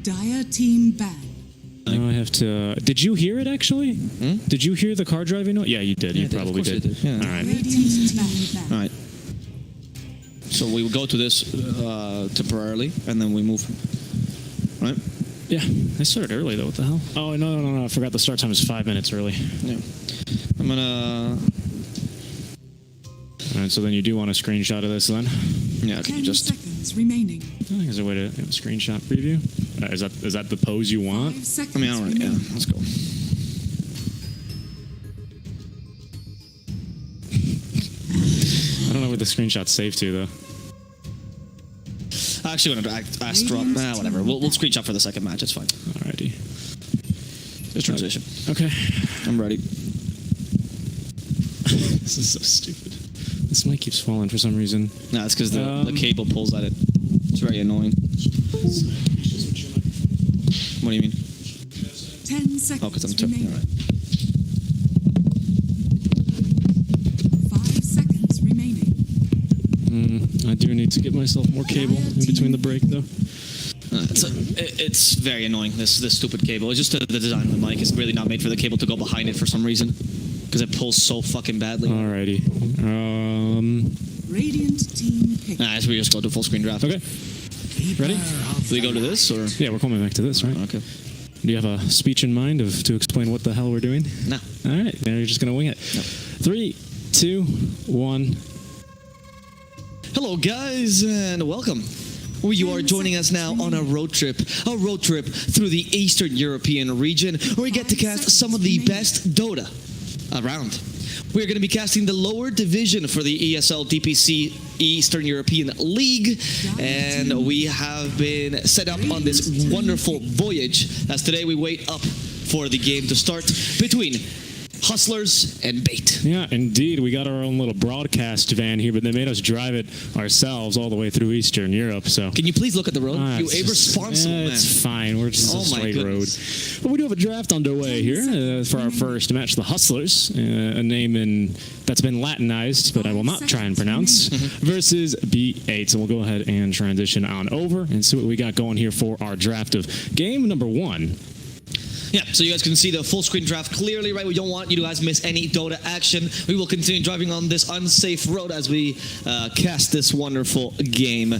Dire team ban. Now I have to... did you hear it, actually? Did you hear the car driving noise? Yeah, you did. You probably did. Yeah. All right. All right. So we will go to this temporarily, and then we move. Right? Yeah. I started early, though. What the hell? Oh, no. I forgot the start time is 5 minutes early. Yeah. I'm gonna... All right, so then you do want a screenshot of this, then? Yeah, can you just... 10 seconds remaining. I think there's a way to screenshot preview. Is that the pose you want? 5 seconds I mean, all right, yeah. Let's go. I don't know where the screenshot's saved to, though. I actually wanted to ask drop. Whatever. We'll screenshot for the second match. It's fine. Alrighty. Just transition. Okay. I'm ready. This is so stupid. This mic keeps falling for some reason. No, it's because the cable pulls at it. It's very annoying. What do you mean? 10 seconds. Oh, because I'm turning. All right. 5 seconds remaining. I do need to get myself more cable in between the break, though. It's very annoying, this stupid cable. It's just the design of the mic is really not made for the cable to go behind it for some reason. Because it pulls so fucking badly. Alrighty. Radiant team pick. Nah, so we just go to full screen draft. Okay. Ready? Do we go to this, or? Yeah, we're coming back to this, right? Okay. Do you have a speech in mind to explain what the hell we're doing? No. Alright, then you're just going to wing it. No. 3, 2, 1... Hello, guys, and welcome. You are joining us now on a road trip through the Eastern European region, where we get to cast some of the best Dota around. We're going to be casting the lower division for the ESL DPC Eastern European League, and we have been set up on this wonderful voyage, as today we wait up for the game to start between Hustlers and Bait. Yeah, indeed. We got our own little broadcast van here, but they made us drive it ourselves all the way through Eastern Europe. So can you please look at the road? You irresponsible man. It's fine. We're just a straight road. But we do have a draft underway here for our first match, the Hustlers, a name that's been Latinized, but I will not try and pronounce, versus B8. So we'll go ahead and transition on over and see what we got going here for our draft of game number 1. Yeah, so you guys can see the full screen draft clearly, right? We don't want you guys to miss any Dota action. We will continue driving on this unsafe road as we cast this wonderful game.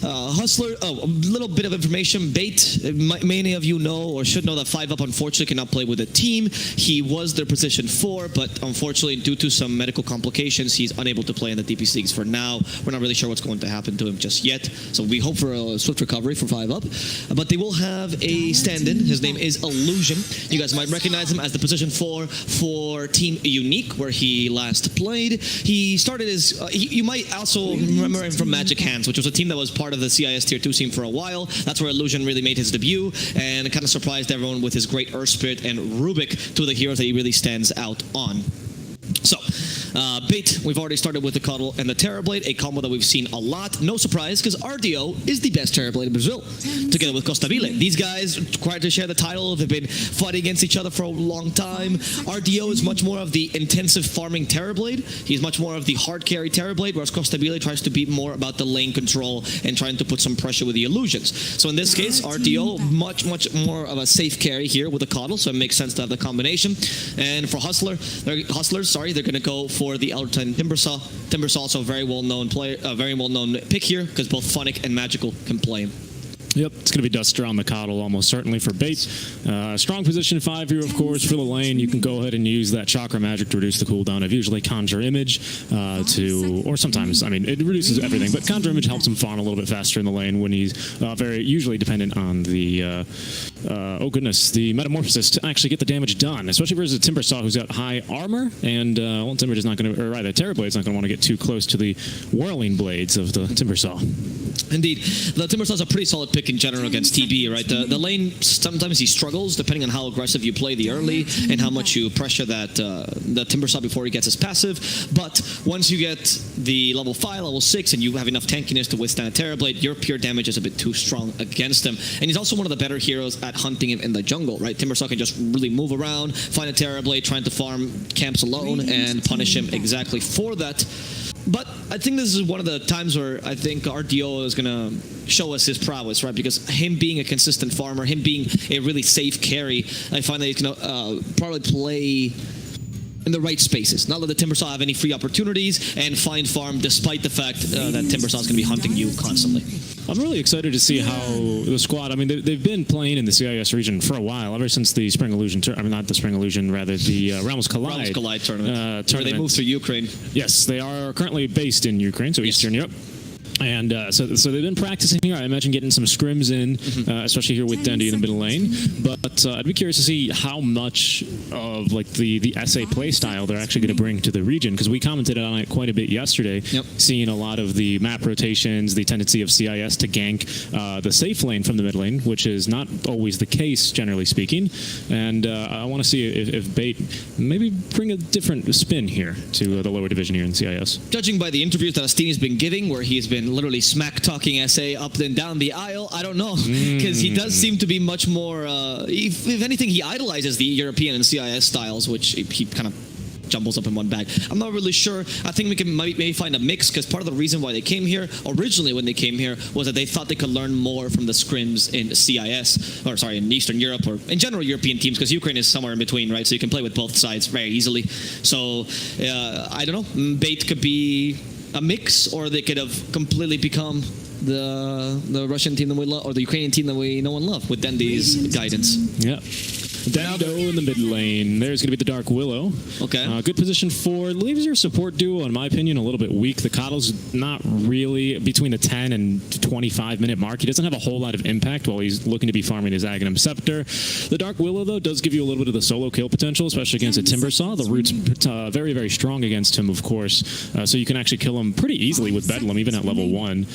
Hustler, a little bit of information. Bait, many of you know or should know that 5UP unfortunately cannot play with the team. He was their position 4, but unfortunately due to some medical complications, he's unable to play in the DPC leagues for now. We're not really sure what's going to happen to him just yet, so we hope for a swift recovery for 5UP. But they will have a stand-in. His name is Illusion. You guys might recognize him as the position 4 for Team Unique, where he last played. He started his... you might also remember him from Magic Hands, which was a team that was part of the CIS Tier 2 scene for a while. That's where Illusion really made his debut, and kind of surprised everyone with his great Earth Spirit and Rubik, two of the heroes that he really stands out on. So, Bait, we've already started with the Cuddle and the Terrorblade, a combo that we've seen a lot. No surprise, because RDO is the best Terrorblade in Brazil, together with Costabile. These guys, required to share the title, they've been fighting against each other for a long time. RDO is much more of the intensive farming Terrorblade. He's much more of the hard carry Terrorblade, whereas Costabile tries to be more about the lane control and trying to put some pressure with the illusions. So in this case, RDO, much more of a safe carry here with the Cuddle, so it makes sense to have the combination. And for Hustlers, they're going to go for the Elder Titan Timbersaw. Timbersaw also a very well-known player, a very well-known pick here, because both Phonic and Magical can play him. Yep, it's going to be Duster on the Coddle almost certainly for Bait. Strong position 5 here, of course, for the lane. You can go ahead and use that Chakra Magic to reduce the cooldown of usually Conjure Image or sometimes, I mean, it reduces everything, but Conjure Image helps him farm a little bit faster in the lane when he's very usually dependent on the, the Metamorphosis to actually get the damage done, especially versus a Timbersaw who's got high armor, and Timber is not going to, or rather, Terrorblade's not going to want to get too close to the whirling blades of the Timbersaw. Indeed. The Timbersaw is a pretty solid pick in general against TB, right? The lane, sometimes he struggles depending on how aggressive you play the early and how much you pressure that the Timbersaw before he gets his passive. But once you get the level 5, level 6, and you have enough tankiness to withstand a Terrorblade, your pure damage is a bit too strong against him. And he's also one of the better heroes at hunting him in the jungle, right? Timbersaw can just really move around, find a Terrorblade, trying to farm camps alone, and punish him exactly for that. But I think this is one of the times where I think RDO is going to show us his prowess, right? Because him being a consistent farmer, him being a really safe carry, I find that he's going to probably play in the right spaces. Not let the Timbersaw have any free opportunities and find farm despite the fact that Timbersaw is going to be hunting you constantly. I'm really excited to see how the squad, I mean, they've been playing in the CIS region for a while, ever since the Spring Illusion, I mean, not the Spring Illusion, rather the Realms Collide. Tournament. Where they moved through Ukraine. Yes, they are currently based in Ukraine, so Eastern Europe. And so they've been practicing here. I imagine getting some scrims in, especially here with Dendy in the middle lane. But I'd be curious to see how much of like the SA play style they're actually going to bring to the region, because we commented on it quite a bit yesterday, seeing a lot of the map rotations, the tendency of CIS to gank the safe lane from the mid lane, which is not always the case, generally speaking. And I want to see if Bait maybe bring a different spin here to the lower division here in CIS. Judging by the interviews that Astini's been giving, where he's been literally smack-talking SA up and down the aisle, I don't know, because he does seem to be much more, if anything, he idolizes the European and CIS styles, which he kind of jumbles up in one bag. I'm not really sure. I think we can maybe find a mix, because part of the reason why they came here, originally when they came here, was that they thought they could learn more from the scrims in CIS, or sorry, in Eastern Europe, or in general European teams, because Ukraine is somewhere in between, right? So you can play with both sides very easily. So, I don't know. Bait could be a mix, or they could have completely become the Russian team that we love, or the Ukrainian team that we know and love, with Dendy's guidance. Yeah. Dando in the mid lane. There's going to be the Dark Willow. Okay. Good position for. Leaves your support duo, in my opinion, a little bit weak. The Coddle's not really between the 10 and 25-minute mark. He doesn't have a whole lot of impact while he's looking to be farming his Aghanim Scepter. The Dark Willow, though, does give you a little bit of the solo kill potential, especially against a Timbersaw. The root's very, very strong against him, of course. So you can actually kill him pretty easily with Bedlam, even at level 1,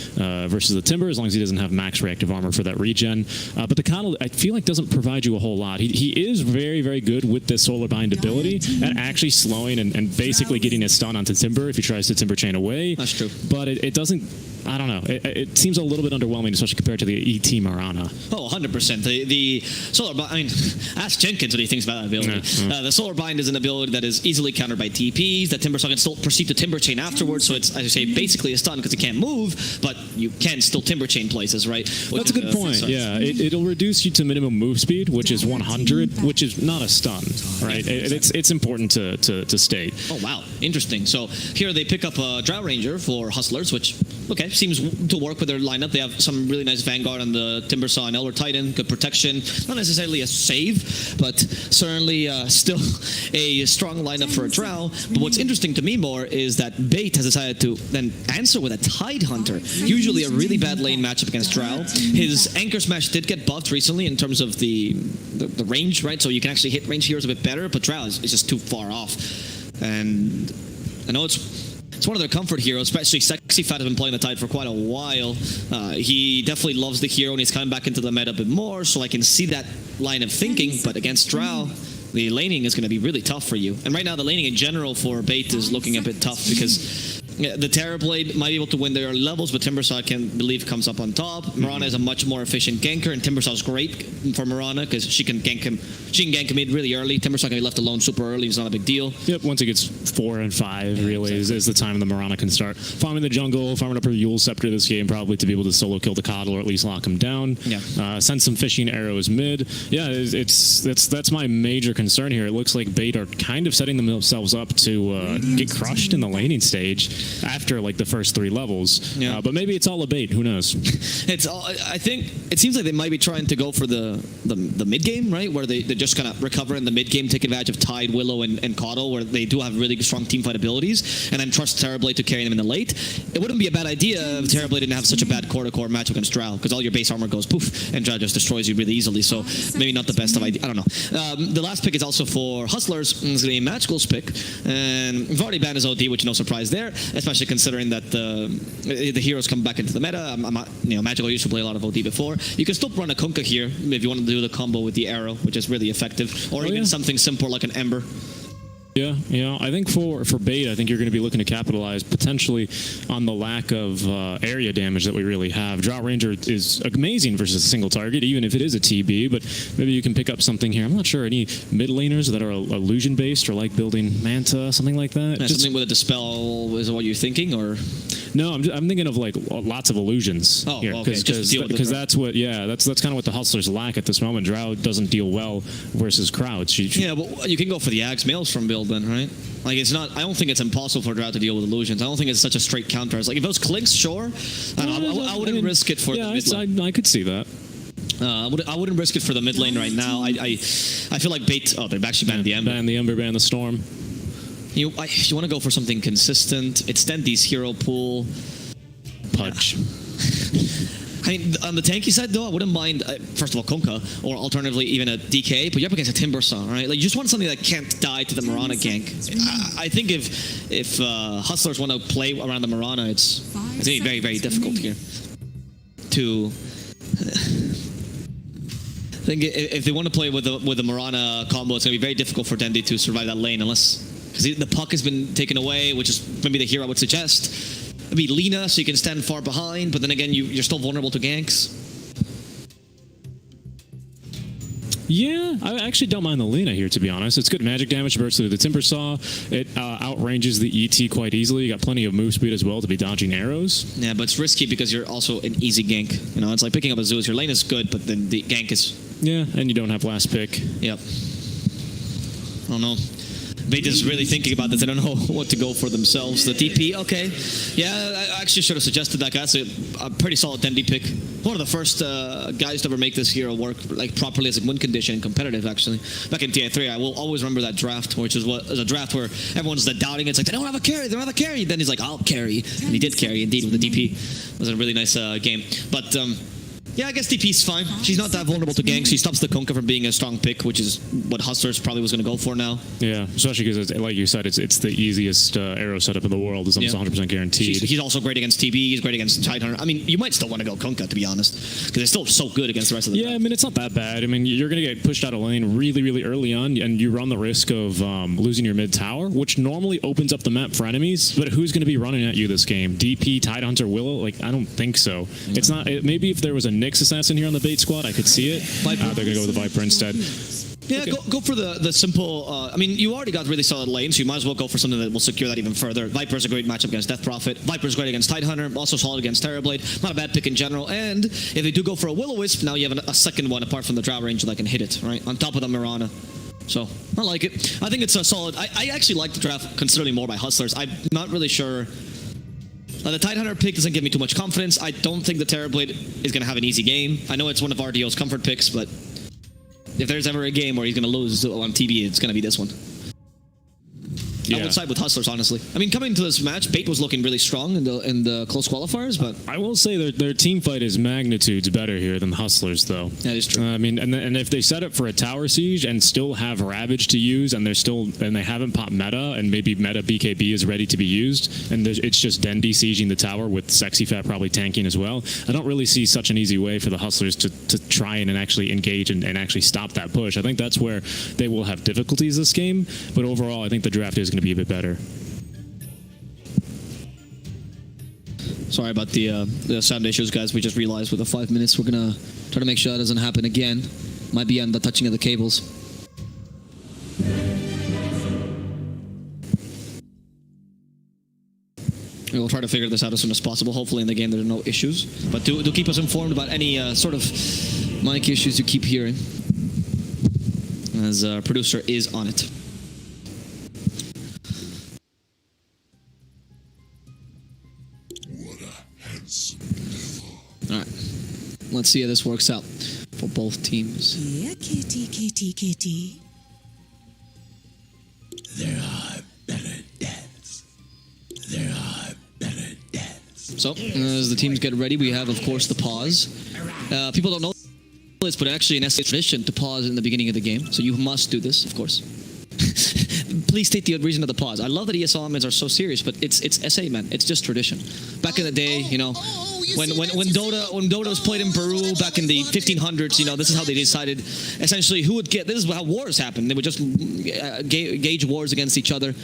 versus the Timber, as long as he doesn't have max reactive armor for that regen. But the Coddle, I feel like, doesn't provide you a whole lot. He is very, very good with this solar bind ability at actually slowing and basically getting a stun onto Timber if he tries to Timber chain away. That's true. But it doesn't, I don't know. It seems a little bit underwhelming, especially compared to the ET Marana. Oh, 100%. The solar bind, I mean, ask Jenkins what he thinks about that ability. The solar bind is an ability that is easily countered by TPs, that Timbersaw can still proceed to Timber chain afterwards, so it's, as I say, basically a stun because it can't move, but you can still Timber chain places, right? That's a good point, yeah. It'll reduce you to minimum move speed, which is 100, which is not a stun, right? It's important to state. Oh, wow. Interesting. So here they pick up a Drow Ranger for Hustlers, which, okay, seems to work with their lineup. They have some really nice Vanguard on the Timbersaw and Elder Titan, good protection. Not necessarily a save, but certainly still a strong lineup for a Drow. But what's interesting to me more is that Bait has decided to then answer with a Tide Hunter. Usually a really bad lane matchup against Drow. His Anchor Smash did get buffed recently in terms of the range, right? So you can actually hit range heroes a bit better, but Drow is just too far off. And I know it's one of their comfort heroes, especially Sexy Fat has been playing the Tide for quite a while. He definitely loves the hero, and he's coming back into the meta a bit more, so I can see that line of thinking, but against Drow, the laning is going to be really tough for you. And right now, the laning in general for Bait is looking a bit tough, because the Terrorblade might be able to win their early levels, but Timbersaw, I can believe, comes up on top. Marana is a much more efficient ganker, and Timbersaw is great for Marana because she can gank him. She can gank him in really early. Timbersaw can be left alone super early. It's not a big deal. Yep, once it gets 4 and 5, really, is the time the Marana can start farming the jungle, farming up her Yule Scepter this game, probably to be able to solo kill the Coddle or at least lock him down. Yeah. Send some fishing arrows mid. Yeah, that's my major concern here. It looks like Bait are kind of setting themselves up to get crushed in the laning stage after like the first 3 levels. Yeah. But maybe it's all a Bait. Who knows? It's all, I think it seems like they might be trying to go for the mid game, right? Where they just kind of recover in the mid game, take advantage of Tide, Willow, and Coddle, where they do have really strong teamfight abilities, and then trust Terrorblade to carry them in the late. It wouldn't be a bad idea if Terrorblade didn't have such a bad core-to-core matchup against Drow, because all your base armor goes poof, and Drow just destroys you really easily. So maybe not the best of idea. I don't know. The last pick is also for Hustlers. It's going to be Magical's pick, and we've already banned his OD, which is no surprise there, especially considering that the heroes come back into the meta. Magical used to play a lot of OD before. You can still run a Kunkka here if you want to do the combo with the arrow, which is really effective, or even something simple like an Ember. Yeah. I think for bait, I think you're going to be looking to capitalize potentially on the lack of area damage that we really have. Drought Ranger is amazing versus a single target, even if it is a TB, but maybe you can pick up something here. I'm not sure any mid laners that are illusion based or like building Manta, something like that. Yeah, something with a dispel is what you're thinking, or no? I'm thinking of like lots of illusions. Oh, here, okay. Because that's what. Yeah, that's kind of what the Hustlers lack at this moment. Drought doesn't deal well versus crowds. Yeah, but you can go for the Axe Maelstrom build then, right? Like, it's not. I don't think it's impossible for Drought to deal with illusions. I don't think it's such a straight counter. It's like if those clinks, sure. I wouldn't risk it for the mid lane. I could see that. I wouldn't risk it for the mid lane right now. I feel like bait. Oh, they've actually banned the Ember. Ban the Ember, ban the Storm. You want to go for something consistent. Extend these hero pool. Pudge. I mean, on the tanky side, though, I wouldn't mind, first of all, Kunkka, or alternatively, even a DK, but you're up against a Timbersaw, right? Like, you just want something that can't die to the Mirana gank. I think if Hustlers want to play around the Mirana, it's going to be very, very difficult here. I think if they want to play with the Mirana combo, it's going to be very difficult for Dendi to survive that lane, unless... Because the puck has been taken away, which is maybe the hero I would suggest. It'd be Lina, so you can stand far behind, but then again, you're still vulnerable to ganks. Yeah, I actually don't mind the Lina here, to be honest. It's good magic damage versus the Timbersaw. It outranges the ET quite easily. You got plenty of move speed as well to be dodging arrows. Yeah, but it's risky because you're also an easy gank. You know, it's like picking up a Zeus. Your lane is good, but then the gank is... Yeah, and you don't have last pick. Yep. I don't know. Beta's really thinking about this. I don't know what to go for themselves. The DP, okay. Yeah, I actually should have suggested that guy. It's a pretty solid Dendi pick. One of the first guys to ever make this hero work like properly as a win condition and competitive, actually. Back in TA3, I will always remember that draft, which is a draft where everyone's doubting. It's like, they don't have a carry, they don't have a carry. Then he's like, I'll carry. And he did carry, indeed, with the DP. It was a really nice game. But... yeah, I guess DP's fine. She's not that vulnerable to ganks. She stops the Kunkka from being a strong pick, which is what Hustlers probably was going to go for now. Yeah, especially because, like you said, it's the easiest arrow setup in the world. It's almost 100% guaranteed. He's also great against TB. He's great against Tidehunter. I mean, you might still want to go Kunkka, to be honest, because it's still so good against the rest of the Yeah, I mean, it's not that bad. I mean, you're going to get pushed out of lane really, really early on, and you run the risk of losing your mid tower, which normally opens up the map for enemies. But who's going to be running at you this game? DP, Tidehunter, Willow? Like, I don't think so. Yeah. It's not. Maybe if there was a Nyx assassin here on the bait squad, I could see it. They're going to go with the Viper instead. Yeah, okay. go for the simple... I mean, you already got really solid lanes, so you might as well go for something that will secure that even further. Viper's a great matchup against Death Prophet. Viper's great against Tidehunter, also solid against Terrorblade. Not a bad pick in general. And if they do go for a Will-O-Wisp, now you have a second one apart from the Drought Ranger that can hit it, right? On top of the Mirana. So, I like it. I think it's a solid... I actually like the draft considerably more by Hustlers. I'm not really sure... the Tidehunter pick doesn't give me too much confidence. I don't think the Terrorblade is going to have an easy game. I know it's one of RDO's comfort picks, but if there's ever a game where he's going to lose on TB, it's going to be this one. Yeah. I would side with Hustlers, honestly. I mean, coming into this match, Bait was looking really strong in the close qualifiers, but... I will say their team fight is magnitudes better here than Hustlers, though. That is true. I mean, and if they set up for a tower siege and still have Ravage to use, and they haven't popped meta, and maybe meta BKB is ready to be used, and it's just Dendi sieging the tower with Sexy Fat probably tanking as well, I don't really see such an easy way for the Hustlers to try and actually engage and actually stop that push. I think that's where they will have difficulties this game, but overall, I think the draft is going to be a bit better. Sorry about the sound issues, guys. We just realized with the 5 minutes, we're going to try to make sure that doesn't happen again. Might be on the touching of the cables. We'll try to figure this out as soon as possible. Hopefully in the game there are no issues. But do keep us informed about any sort of mic issues you keep hearing, as our producer is on it. Alright, let's see how this works out for both teams. Yeah, kitty, kitty, kitty. There are better deaths. There are better deaths. So, as the teams get ready, we have, of course, the pause. People don't know this, but actually an SA tradition to pause in the beginning of the game, so you must do this, of course. Please state the reason of the pause. I love that ESL admins are so serious, but it's SA, man. It's just tradition. Back in the day, you know... Oh, When Dota was played in Peru back in the 1500s, you know, this is how they decided essentially who would get. This is how wars happened. They would just gauge wars against each other.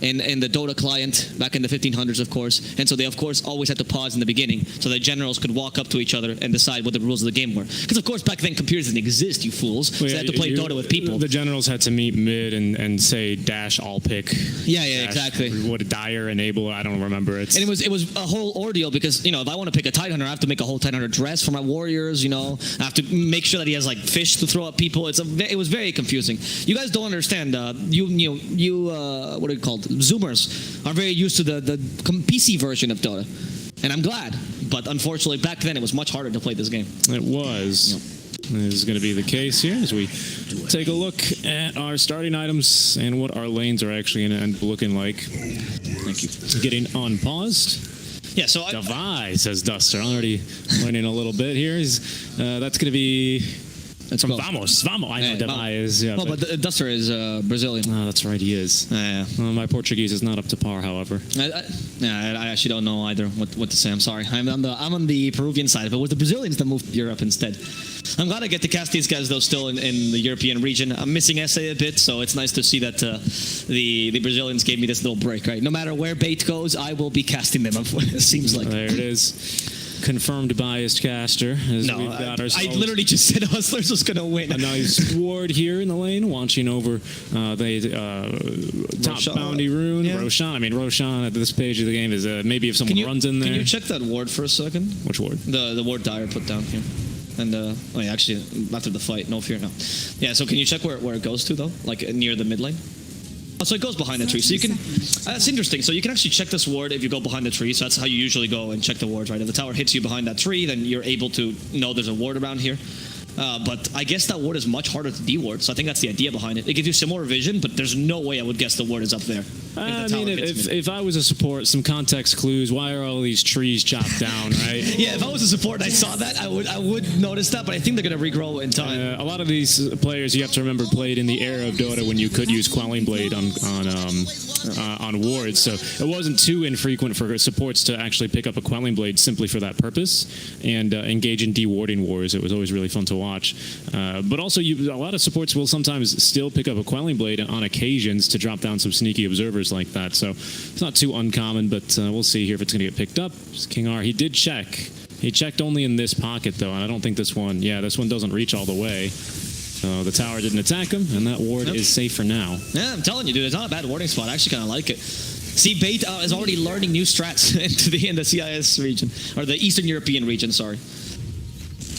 In the Dota client back in the 1500s, of course. And so they, of course, always had to pause in the beginning so that generals could walk up to each other and decide what the rules of the game were. Because, of course, back then computers didn't exist, you fools. So they had to play Dota with people. The generals had to meet mid and say dash all pick. Yeah, exactly. What dire enable? I don't remember it. And it was a whole ordeal because, you know, if I want to pick a Tidehunter, I have to make a whole Tidehunter dress for my warriors, you know. I have to make sure that he has, like, fish to throw at people. It was very confusing. You guys don't understand. What are it called? Zoomers are very used to the PC version of Dota. And I'm glad. But unfortunately, back then, it was much harder to play this game. It was. Yep. This is going to be the case here as we take a look at our starting items and what our lanes are actually going to end up looking like. Thank you. Getting unpaused. Yeah, so DPC, says Duster. Already learning a little bit here. That's going to be... That's from Vamos. I know DPC is. Yeah, but Duster is Brazilian. Oh, that's right, he is. Yeah. Well, my Portuguese is not up to par, however. I actually don't know either what to say. I'm sorry. I'm on the Peruvian side, but it was the Brazilians that moved to Europe instead. I'm glad I get to cast these guys, though, still in the European region. I'm missing SA a bit, so it's nice to see that the Brazilians gave me this little break, right? No matter where bait goes, I will be casting them, it seems like. There it is. Confirmed biased caster. We've got I literally just said Hustlers was going to win. A nice ward here in the lane, watching over the top bounty rune. Yeah. Roshan at this page of the game is maybe if someone runs in there. Can you check that ward for a second? Which ward? The ward Dire put down here. And, actually, after the fight, no fear, no. Yeah, so can you check where it goes to, though? Like, near the mid lane? Oh, so it goes behind the tree. So you can... that's interesting. So you can actually check this ward if you go behind the tree. So that's how you usually go and check the wards, right? If the tower hits you behind that tree, then you're able to know there's a ward around here. But I guess that ward is much harder to de-ward, so I think that's the idea behind it. It gives you similar vision, but there's no way I would guess the ward is up there. If I was a support, some context clues, why are all these trees chopped down, right? Yeah, if I was a support and I saw that, I would notice that, but I think they're going to regrow in time. A lot of these players, you have to remember, played in the era of Dota when you could use Quelling Blade on wards, so it wasn't too infrequent for supports to actually pick up a Quelling Blade simply for that purpose and engage in de-warding wars. It was always really fun to watch. But also, a lot of supports will sometimes still pick up a Quelling Blade on occasions to drop down some sneaky observers like that. So it's not too uncommon, but we'll see here if it's going to get picked up. King R, he did check. He checked only in this pocket, though, and I don't think this one doesn't reach all the way. So the tower didn't attack him, and that ward is safe for now. Yeah, I'm telling you, dude, it's not a bad warding spot. I actually kind of like it. See, Bait is already learning new strats in the CIS region, or the Eastern European region, sorry.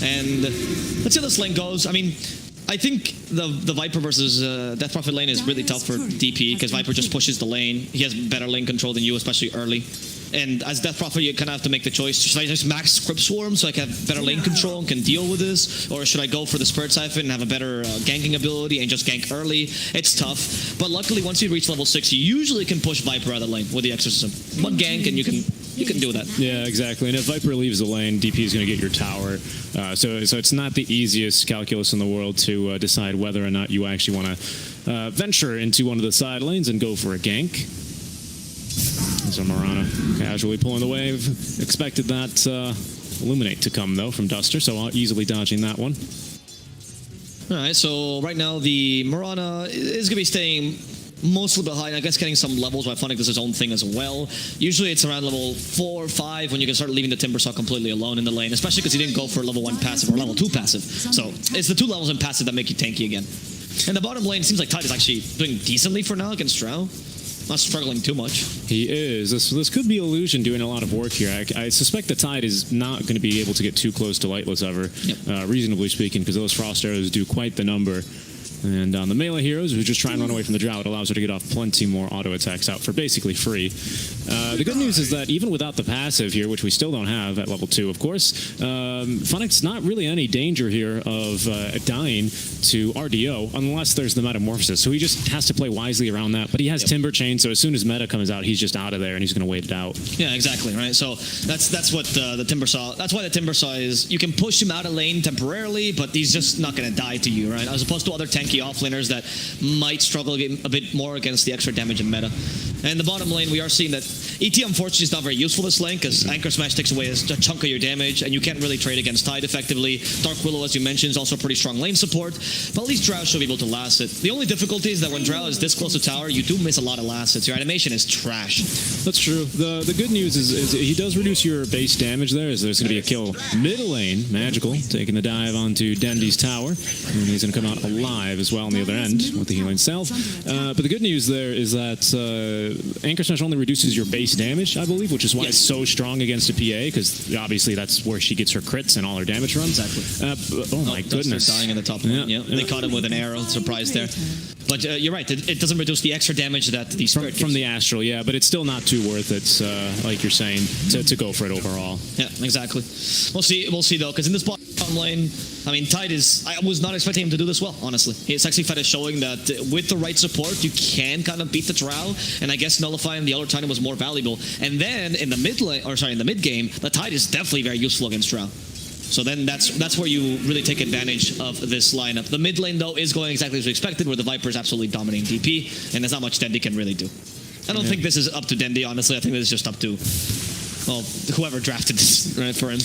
And let's see how this lane goes. I mean, I think the Viper versus Death Prophet lane is really tough for DP because Viper just pushes the lane. He has better lane control than you, especially early. And as Death Prophet, you kind of have to make the choice. Should I just max Script Swarm so I can have better lane control and can deal with this? Or should I go for the Spirit Siphon and have a better ganking ability and just gank early? It's tough. But luckily, once you reach level 6, you usually can push Viper out of the lane with the Exorcism. One gank and you can do that. Yeah, exactly. And if Viper leaves the lane, DP is going to get your tower. So it's not the easiest calculus in the world to decide whether or not you actually want to venture into one of the side lanes and go for a gank. So Marana casually pulling the wave. Expected that Illuminate to come, though, from Duster, so easily dodging that one. All right, so right now the Marana is going to be staying mostly behind, I guess getting some levels. Myphonic does his own thing as well. Usually it's around level 4 or 5 when you can start leaving the Timbersaw completely alone in the lane, especially because he didn't go for level 1 passive or level 2 passive. So it's the 2 levels in passive that make you tanky again. And the bottom lane seems like Tide is actually doing decently for now against Drow. Not struggling too much. He is. This could be Illusion doing a lot of work here. I suspect the Tide is not going to be able to get too close to Lightless ever, reasonably speaking, because those Frost Arrows do quite the number. And on the melee heroes who just try and run away from the Drow, it allows her to get off plenty more auto attacks out for basically free. The good news is that even without the passive here, which we still don't have at level 2, of course, Funnick's not really any danger here of dying to RDO unless there's the Metamorphosis. So he just has to play wisely around that. But he has Timber Chain, so as soon as meta comes out, he's just out of there and he's going to wait it out. Yeah, exactly, right? So that's what the Timbersaw... That's why the Timbersaw is... You can push him out of lane temporarily, but he's just not going to die to you, right? As opposed to other tanky offlaners that might struggle a bit more against the extra damage in meta. And the bottom lane, we are seeing that ET unfortunately is not very useful this lane because Anchor Smash takes away a chunk of your damage, and you can't really trade against Tide effectively. Dark Willow, as you mentioned, is also pretty strong lane support, but at least Drow should be able to last it. The only difficulty is that when Drow is this close to tower, you do miss a lot of last hits. Your animation is trash. That's true. The good news is he does reduce your base damage there, as there's going to be a kill mid lane. Magical taking the dive onto Dendy's tower, and he's going to come out alive as well on the other end with the healing self. But the good news there is that Anchor Smash only reduces your base damage, I believe, which is why it's so strong against a PA, because obviously that's where she gets her crits and all her damage runs. Exactly. Oh my goodness. Dying in the top lane. Yeah. They caught him with an arrow. Surprise there. But you're right. It doesn't reduce the extra damage that the Spirit from the Astral, yeah, but it's still not too worth it, like you're saying, to go for it overall. Yeah, exactly. We'll see though, because in this bottom lane, I mean, Tide is... I was not expecting him to do this well, honestly. Sexy Fat is showing that with the right support, you can kind of beat the Drow, and I guess nullifying the Elder Titan was more valuable. And then in the mid lane, in the mid game, the Tide is definitely very useful against Drow. So then that's where you really take advantage of this lineup. The mid lane, though, is going exactly as we expected, where the Viper is absolutely dominating DP, and there's not much Dendy can really do. I don't think this is up to Dendy, honestly. I think this is just up to, well, whoever drafted this, right, for him.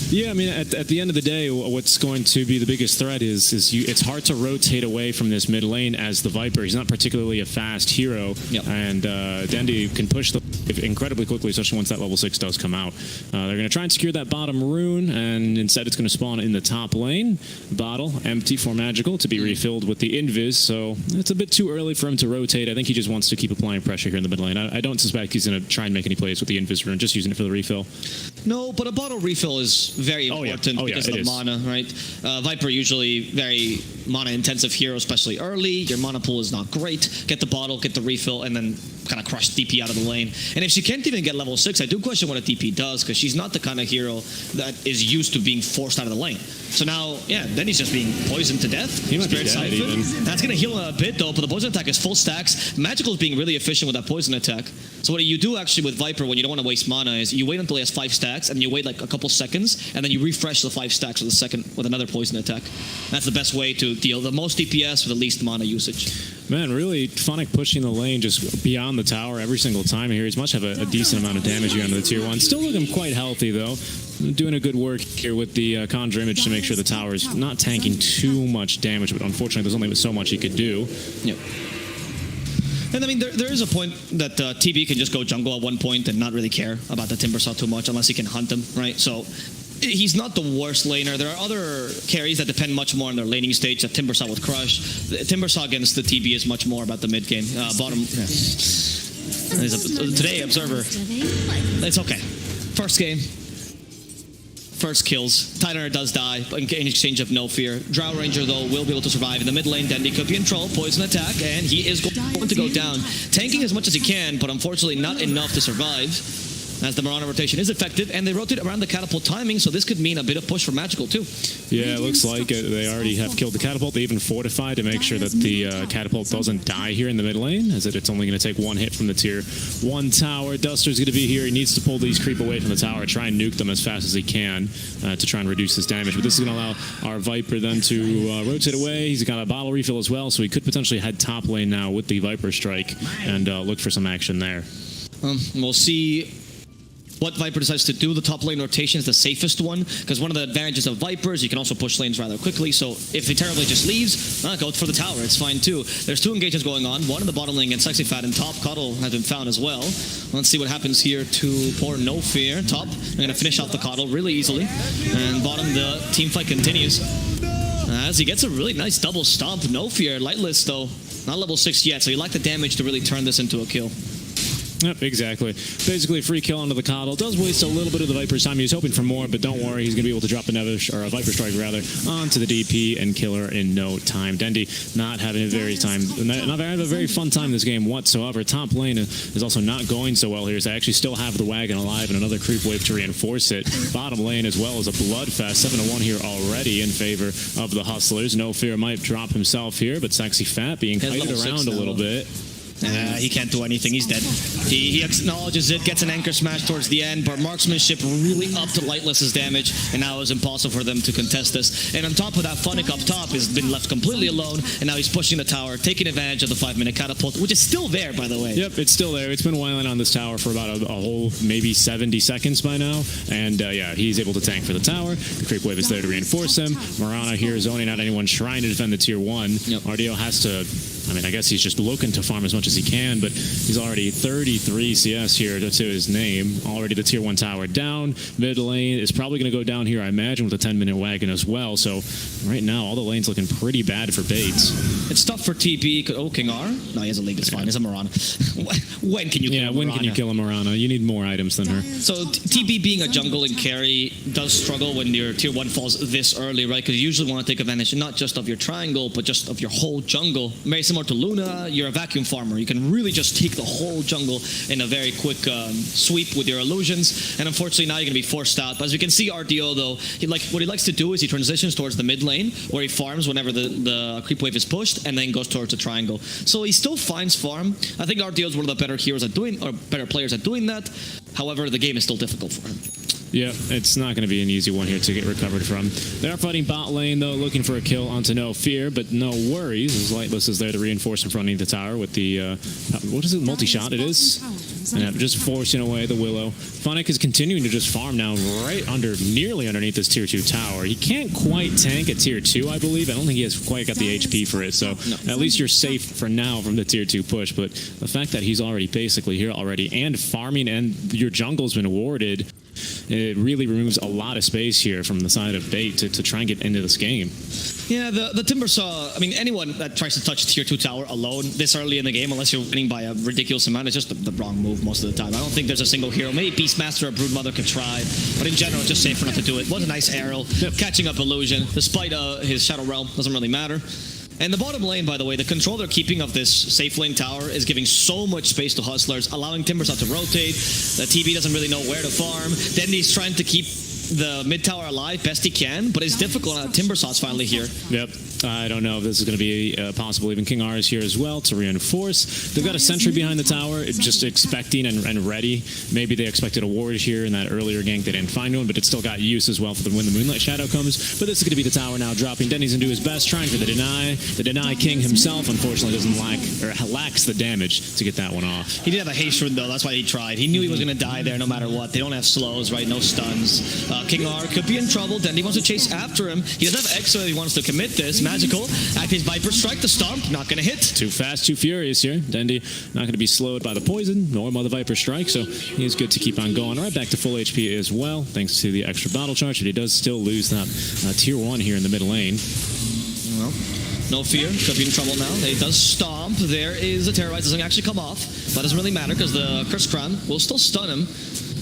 Yeah, I mean, at the end of the day, what's going to be the biggest threat is it's hard to rotate away from this mid lane as the Viper. He's not particularly a fast hero, and Dendy can push the incredibly quickly, especially once that level 6 does come out. They're going to try and secure that bottom rune, and instead it's going to spawn in the top lane. Bottle, empty for Magical, to be refilled with the Invis, so it's a bit too early for him to rotate. I think he just wants to keep applying pressure here in the mid lane. I don't suspect he's going to try and make any plays with the Invis rune, just using it for the refill. No, but a bottle refill is very important because of the mana, right? Viper usually very mana-intensive hero, especially early. Your mana pool is not great. Get the bottle, get the refill, and then kind of crush DP out of the lane. And if she can't even get level 6, I do question what a DP does, because she's not the kind of hero that is used to being forced out of the lane. So now, yeah, then he's just being poisoned to death. He might be dead even. That's going to heal a bit, though, but the poison attack is full stacks. Magical is being really efficient with that poison attack. So what you do actually with Viper when you don't want to waste mana is you wait until he has 5 stacks, and you wait like a couple seconds, and then you refresh the 5 stacks with another poison attack. That's the best way to deal the most DPS with the least mana usage. Man, really, Phonic pushing the lane just beyond the tower every single time here. He's must have a decent amount of damage here under the tier 1. Still looking quite healthy, though. Doing a good work here with the Conjure Image to make sure the tower is not tanking too much damage, but unfortunately there's only so much he could do. Yep. And I mean, there is a point that TB can just go jungle at one point and not really care about the Timbersaw too much unless he can hunt him, right? So he's not the worst laner. There are other carries that depend much more on their laning stage that Timbersaw would crush. The Timbersaw against the TB is much more about the mid game. Bottom. Today, Observer. It's okay. First game. First kills. Tidehunter does die in exchange of no fear. Drow Ranger, though, will be able to survive. In the mid lane, Dendy could be in trouble. Poison attack, and he is going to go down. Tanking as much as he can, but unfortunately not enough to survive, as the Marauder rotation is effective, and they rotate around the catapult timing, so this could mean a bit of push for Magical, too. Yeah, it looks like they already have killed the catapult. They even fortified to make sure that the catapult doesn't die here in the mid lane, as it's only going to take 1 hit from the tier 1 tower. Duster's going to be here. He needs to pull these creep away from the tower, try and nuke them as fast as he can to try and reduce this damage. But this is going to allow our Viper then to rotate away. He's got a bottle refill as well, so he could potentially head top lane now with the Viper strike and look for some action there. We'll see what Viper decides to do. The top lane rotation is the safest one, because one of the advantages of Viper is you can also push lanes rather quickly, so if he terribly just leaves, go for the tower, it's fine too. There's 2 engagements going on, one in the bottom lane against Sexy Fat, and top Kailh has been found as well. Let's see what happens here to poor No Fear. Top, they're going to finish off the Kailh really easily, and bottom, the team fight continues. As he gets a really nice double stomp. No Fear, lightless though, not level 6 yet, so you lack the damage to really turn this into a kill. Yep, exactly. Basically, a free kill onto the Kailh. Does waste a little bit of the Viper's time. He was hoping for more, but don't worry. He's going to be able to drop a Viper Strike, rather, onto the DP and kill her in no time. Dendy not having a very fun time this game whatsoever. Top lane is also not going so well here. So they actually still have the wagon alive and another creep wave to reinforce it. Bottom lane as well as a bloodfest. 7-1 here already in favor of the Hustlers. No Fear might drop himself here, but Sexy Fat being kited around a little bit. He can't do anything. He's dead. He acknowledges it, gets an anchor smash towards the end, but marksmanship really upped Lightless's damage, and now it's impossible for them to contest this. And on top of that, Funnick up top has been left completely alone, and now he's pushing the tower, taking advantage of the 5-minute catapult, which is still there, by the way. Yep, it's still there. It's been whiling on this tower for about a whole maybe 70 seconds by now, and yeah, he's able to tank for the tower. The creep wave is there to reinforce him. Morana here zoning out anyone trying to defend the tier 1. Yep. RDO has to, I mean, I guess he's just looking to farm as much as he can, but he's already 33 CS here to his name. Already the tier 1 tower down. Mid lane is probably going to go down here, I imagine, with a 10-minute wagon as well. So right now, all the lanes looking pretty bad for Bates. It's tough for TB. Oh, King R? No, he has a league. It's fine. He's a Morana. When can you kill a Morana? When can you kill a Morana? You need more items than her. So TB being a jungle and carry does struggle when your tier 1 falls this early, right? Because you usually want to take advantage not just of your triangle, but just of your whole jungle. Very similar to Luna, you're a vacuum farmer. You can really just take the whole jungle in a very quick sweep with your illusions, and unfortunately now you're going to be forced out. But as we can see, RDO though, what he likes to do is he transitions towards the mid lane, where he farms whenever the creep wave is pushed, and then goes towards the triangle. So he still finds farm. I think RDO is one of the better heroes at doing, or better players at doing that. However, the game is still difficult for him. Yeah, it's not going to be an easy one here to get recovered from. They are fighting bot lane, though, looking for a kill onto No Fear, but no worries, as Lightless is there to reinforce in front of the tower with the, what is it, multi-shot it is? And just forcing away the Willow. Funnick is continuing to just farm now right nearly underneath this tier 2 tower. He can't quite tank at tier 2, I believe. I don't think he has quite got the HP for it, so at least you're safe for now from the tier 2 push, but the fact that he's already basically here already and farming and your jungle's been warded, it really removes a lot of space here from the side of Bait to try and get into this game. Yeah, the Timbersaw, I mean, anyone that tries to touch tier 2 tower alone this early in the game, unless you're winning by a ridiculous amount, it's just the wrong move most of the time. I don't think there's a single hero. Maybe Beastmaster or Broodmother could try, but in general, it's just safer not to do it. Was a nice arrow, catching up illusion, despite his Shadow Realm, doesn't really matter. And the bottom lane, by the way, the control they're keeping of this safe lane tower is giving so much space to Hustlers, allowing Timbersaw to rotate. The TB doesn't really know where to farm. Then he's trying to keep the mid tower alive best he can, but it's difficult. Timbersaw's finally here. Yep. I don't know if this is going to be possible. Even King R is here as well to reinforce. They've got a sentry behind the tower, just expecting and ready. Maybe they expected a ward here in that earlier gank. They didn't find one, but it still got use as well for when the Moonlight Shadow comes. But this is going to be the tower now dropping. Denny's going to do his best, trying for the deny. The deny King himself, unfortunately, lacks the damage to get that one off. He did have a haste rune, though. That's why he tried. He knew he was going to die there no matter what. They don't have slows, right? No stuns. King R could be in trouble. Dendy wants to chase after him. He doesn't have X, so he wants to commit this. Magical. Active Viper Strike, the stomp, not going to hit. Too fast, too furious here. Dendy not going to be slowed by the poison, nor by the Viper Strike, so he's good to keep on going. Right back to full HP as well, thanks to the extra battle charge, but he does still lose that tier 1 here in the mid lane. Well, No Fear, could be in trouble now. He does stomp. There is a Terrorize, doesn't actually come off. That doesn't really matter because the Curse Crown will still stun him.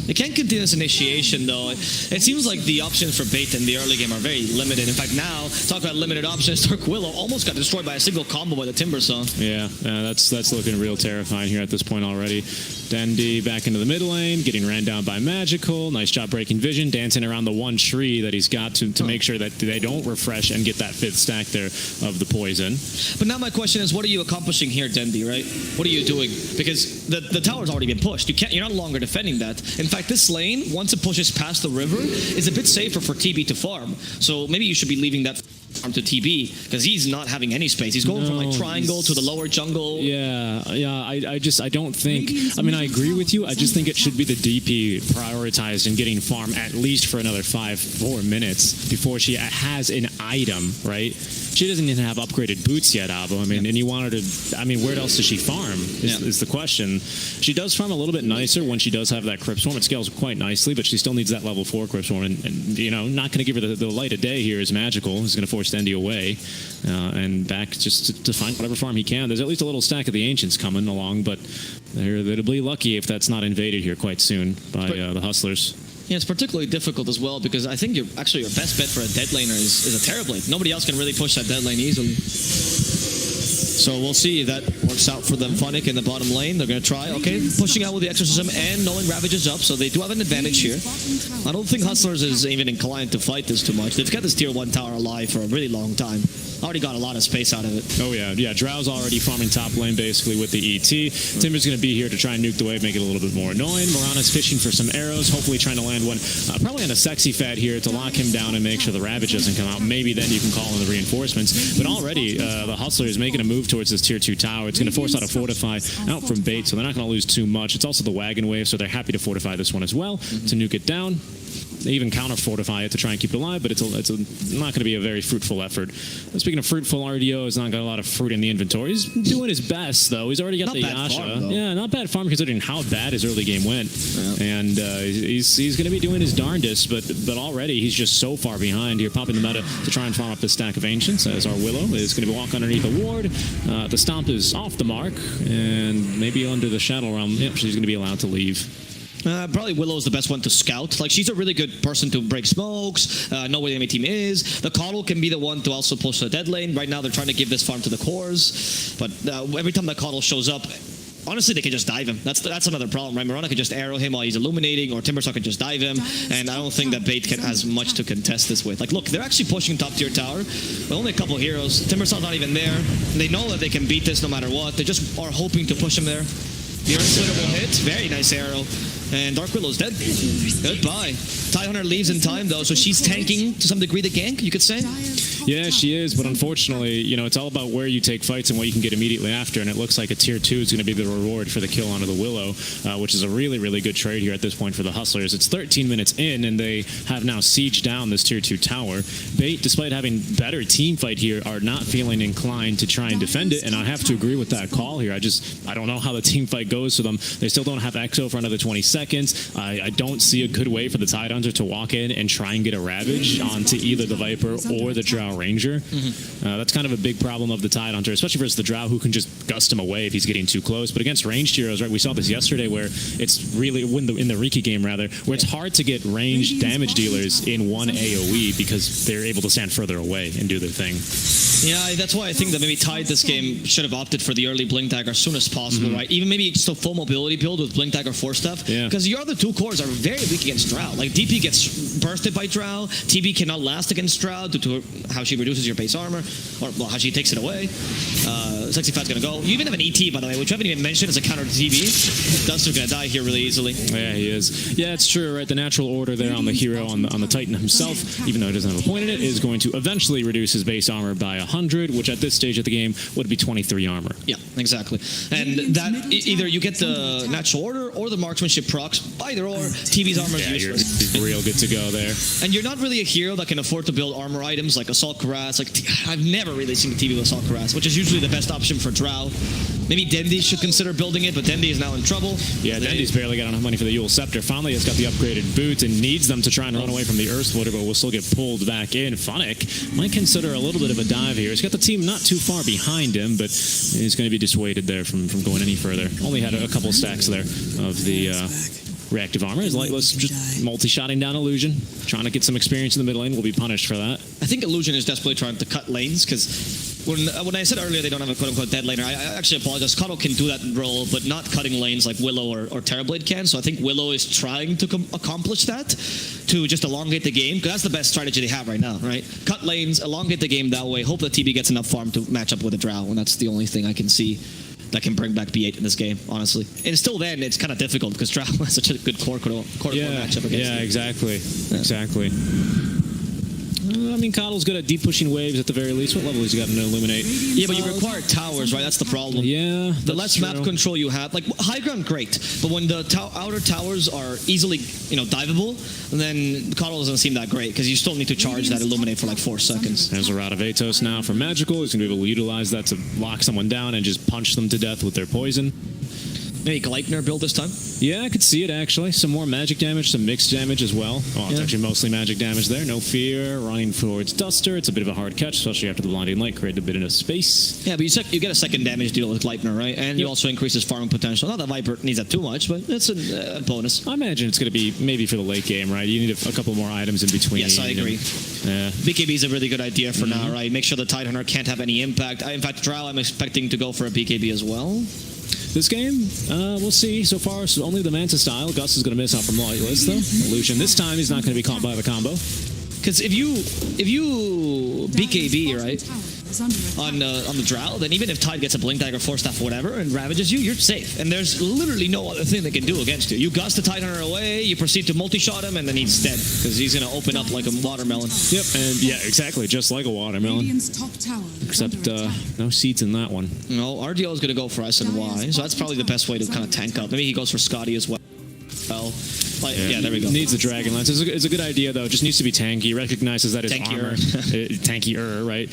They can't continue this initiation, though. It seems like the options for Bait in the early game are very limited. In fact, now, talk about limited options, Dark Willow almost got destroyed by a single combo by the Timbersaw. Yeah, that's looking real terrifying here at this point already. Dendy back into the mid lane, getting ran down by Magical. Nice job breaking vision, dancing around the one tree that he's got to make sure that they don't refresh and get that 5th stack there of the poison. But now my question is, what are you accomplishing here, Dendy, right? What are you doing? Because the tower's already been pushed. You're not longer defending that. In fact, this lane, once it pushes past the river, is a bit safer for TB to farm. So maybe you should be leaving that farm to TB, because he's not having any space. He's going from like triangle to the lower jungle. Yeah. I don't think, I mean, I agree with you. I just think it should be the DP prioritized in getting farm at least for another 4 minutes before she has an item, right? She doesn't even have upgraded boots yet, Abo. I mean, and you want her to, I mean, where else does she farm is the question. She does farm a little bit nicer when she does have that Crypt Swarm. It scales quite nicely, but she still needs that level 4 Crypt Swarm. And you know, not going to give her the light of day here is Magical. He's going to force Dendy away and back just to find whatever farm he can. There's at least a little stack of the Ancients coming along, but they'll be lucky if that's not invaded here quite soon by the Hustlers. Yeah, it's particularly difficult as well because I think your best bet for a dead laner is a Terrorblade. Nobody else can really push that dead lane easily. So we'll see if that works out for them. Funnick in the bottom lane. They're going to try. Okay, pushing out with the Exorcism and knowing Ravage is up, so they do have an advantage here. I don't think Hustlers is even inclined to fight this too much. They've got this tier 1 tower alive for a really long time. Already got a lot of space out of it. Oh, yeah. Yeah, Drow's already farming top lane, basically, with the ET. Timber's going to be here to try and nuke the wave, make it a little bit more annoying. Morana's fishing for some arrows, hopefully trying to land one, probably on a sexy fat here to lock him down and make sure the Ravage doesn't come out. Maybe then you can call in the reinforcements. But already, the Hustler is making a move towards this tier 2 tower. It's going to force out a Fortify out from bait, so they're not going to lose too much. It's also the wagon wave, so they're happy to fortify this one as well, to nuke it down. They even counter-fortify it to try and keep it alive, but it's not going to be a very fruitful effort. Speaking of fruitful, RDO has not got a lot of fruit in the inventory. He's doing his best, though. He's already got the Yasha. Yeah, not bad farm considering how bad his early game went. Yeah. And he's going to be doing his darndest, but already he's just so far behind here, popping the meta to try and farm up the stack of Ancients, as our Willow is going to walk underneath a ward. The Stomp is off the mark, and maybe under the Shadow Realm. Yep, she's going to be allowed to leave. Probably Willow's the best one to scout. Like, she's a really good person to break smokes, know where the enemy team is. The Kailh can be the one to also push the dead lane. Right now, they're trying to give this farm to the cores. But every time the Kailh shows up, honestly, they can just dive him. That's another problem, right? Mirana could just arrow him while he's illuminating, or Timbersaw could just dive him. And I don't think that Bait has much to contest this with. Like, look, they're actually pushing top tier tower with only a couple heroes. Timbersaw's not even there. They know that they can beat this no matter what. They just are hoping to push him there. The Earth Splitter will hit. Very nice arrow. And Dark Willow's dead. Goodbye. Tidehunter leaves in time, though, so she's tanking to some degree the gank, you could say. Yeah, she is, but unfortunately, you know, it's all about where you take fights and what you can get immediately after, and it looks like a tier 2 is going to be the reward for the kill onto the Willow, which is a really, really good trade here at this point for the Hustlers. It's 13 minutes in, and they have now sieged down this tier 2 tower. Bait, despite having better team fight here, are not feeling inclined to try and defend it, and I have to agree with that call here. I don't know how the team fight goes for them. They still don't have Exo for another 20 seconds. I don't see a good way for the Tidehunter to walk in and try and get a Ravage onto either the Viper or the Drow Ranger. That's kind of a big problem of the Tidehunter, especially versus the Drow, who can just gust him away if he's getting too close. But against ranged heroes, right, we saw this yesterday where it's really, in the Riki game rather, where it's hard to get ranged damage dealers in one AoE because they're able to stand further away and do their thing. Yeah, that's why I think that maybe Tide this game should have opted for the early Blink Dagger as soon as possible, right? Even maybe just a full mobility build with Blink Dagger 4 stuff. Because your other two cores are very weak against Drow. Like, DP gets bursted by Drow, TB cannot last against Drow due to how she reduces your base armor, or well, how she takes it away. Sexy Fat's gonna go. You even have an ET, by the way, which I haven't even mentioned as a counter to TB. Duster's gonna die here really easily. Yeah, he is. Yeah, it's true, right? The natural order there on the hero, on the Titan himself, even though he doesn't have a point in it, is going to eventually reduce his base armor by 100, which at this stage of the game would be 23 armor. Yeah, exactly. And that either you get the natural order or the marksmanship procs. Either or, TB's armor is useless. You're real good to go there. And you're not really a hero that can afford to build armor items like Assault Cuirass. Like, I've never really seen a TB with Assault Cuirass, which is usually the best option for Drow. Maybe Dendi should consider building it, but Dendi is now in trouble. Yeah, Dendi's barely got enough money for the Yule Scepter. Finally has got the upgraded boot and needs them to try and run away from the Earth Splitter, but will still get pulled back in. Funnick might consider a little bit of a dive here. He's got the team not too far behind him, but he's going to be dissuaded there from going any further. Only had a couple stacks there of the reactive armor. His Lightless just multi-shotting down Illusion, trying to get some experience in the mid lane. Will be punished for that. I think Illusion is desperately trying to cut lanes, because when I said earlier they don't have a quote-unquote dead laner, I actually apologize. Kailh can do that role, but not cutting lanes like Willow or Terrorblade can. So I think Willow is trying to accomplish that, to just elongate the game, because that's the best strategy they have right now, right? Cut lanes, elongate the game that way, hope that TB gets enough farm to match up with a Drow, and that's the only thing I can see that can bring back B8 in this game, honestly. And still then, it's kind of difficult because Drow has such a good core matchup against Yeah, exactly. Exactly. I mean, Kailh's good at deep pushing waves at the very least. What level has he got to illuminate? Yeah, but you require towers, right? That's the problem. Yeah. The less map control you have, like high ground, great, but when the outer towers are easily, diveable, then Kailh doesn't seem that great because you still need to charge that illuminate for like 4 seconds. There's a Rout of Atos now for Magical. He's going to be able to utilize that to lock someone down and just punch them to death with their poison. Maybe Gleipnir build this time? Yeah, I could see it actually. Some more magic damage, some mixed damage as well. Oh, it's actually mostly magic damage there. No fear. Running towards Duster. It's a bit of a hard catch, especially after the blinding light created a bit of space. Yeah, but you get a second damage deal with Gleipnir, right? And you also increase his farming potential. Not that Viper needs that too much, but it's a bonus. I imagine it's going to be maybe for the late game, right? You need a couple more items in between. Yes, I agree. BKB is a really good idea for now, right? Make sure the Tidehunter can't have any impact. In fact, Drow, I'm expecting to go for a BKB as well. This game, we'll see. So far, so only the Manta style. Gus is going to miss out from Loyalist, though. Illusion. This time, he's not going to be caught by the combo. Because if you BKB, right, on the Drow, then even if Tide gets a Blink Dagger, Force Staff, or whatever, and ravages you, you're safe. And there's literally no other thing they can do against you. You Gus the Tidehunter away, you proceed to multi-shot him, and then he's dead. Because he's going to open up like a watermelon. Yep, and yeah, exactly, just like a watermelon. Except no seeds in that one. No, RDO is going to go for SNY, so that's probably the best way to kind of tank up. Maybe he goes for Scotty as well. Yeah, there we go. Needs the Dragon Lance. It's a good idea, though. It just needs to be tanky. Recognizes that his armor... tankier, right?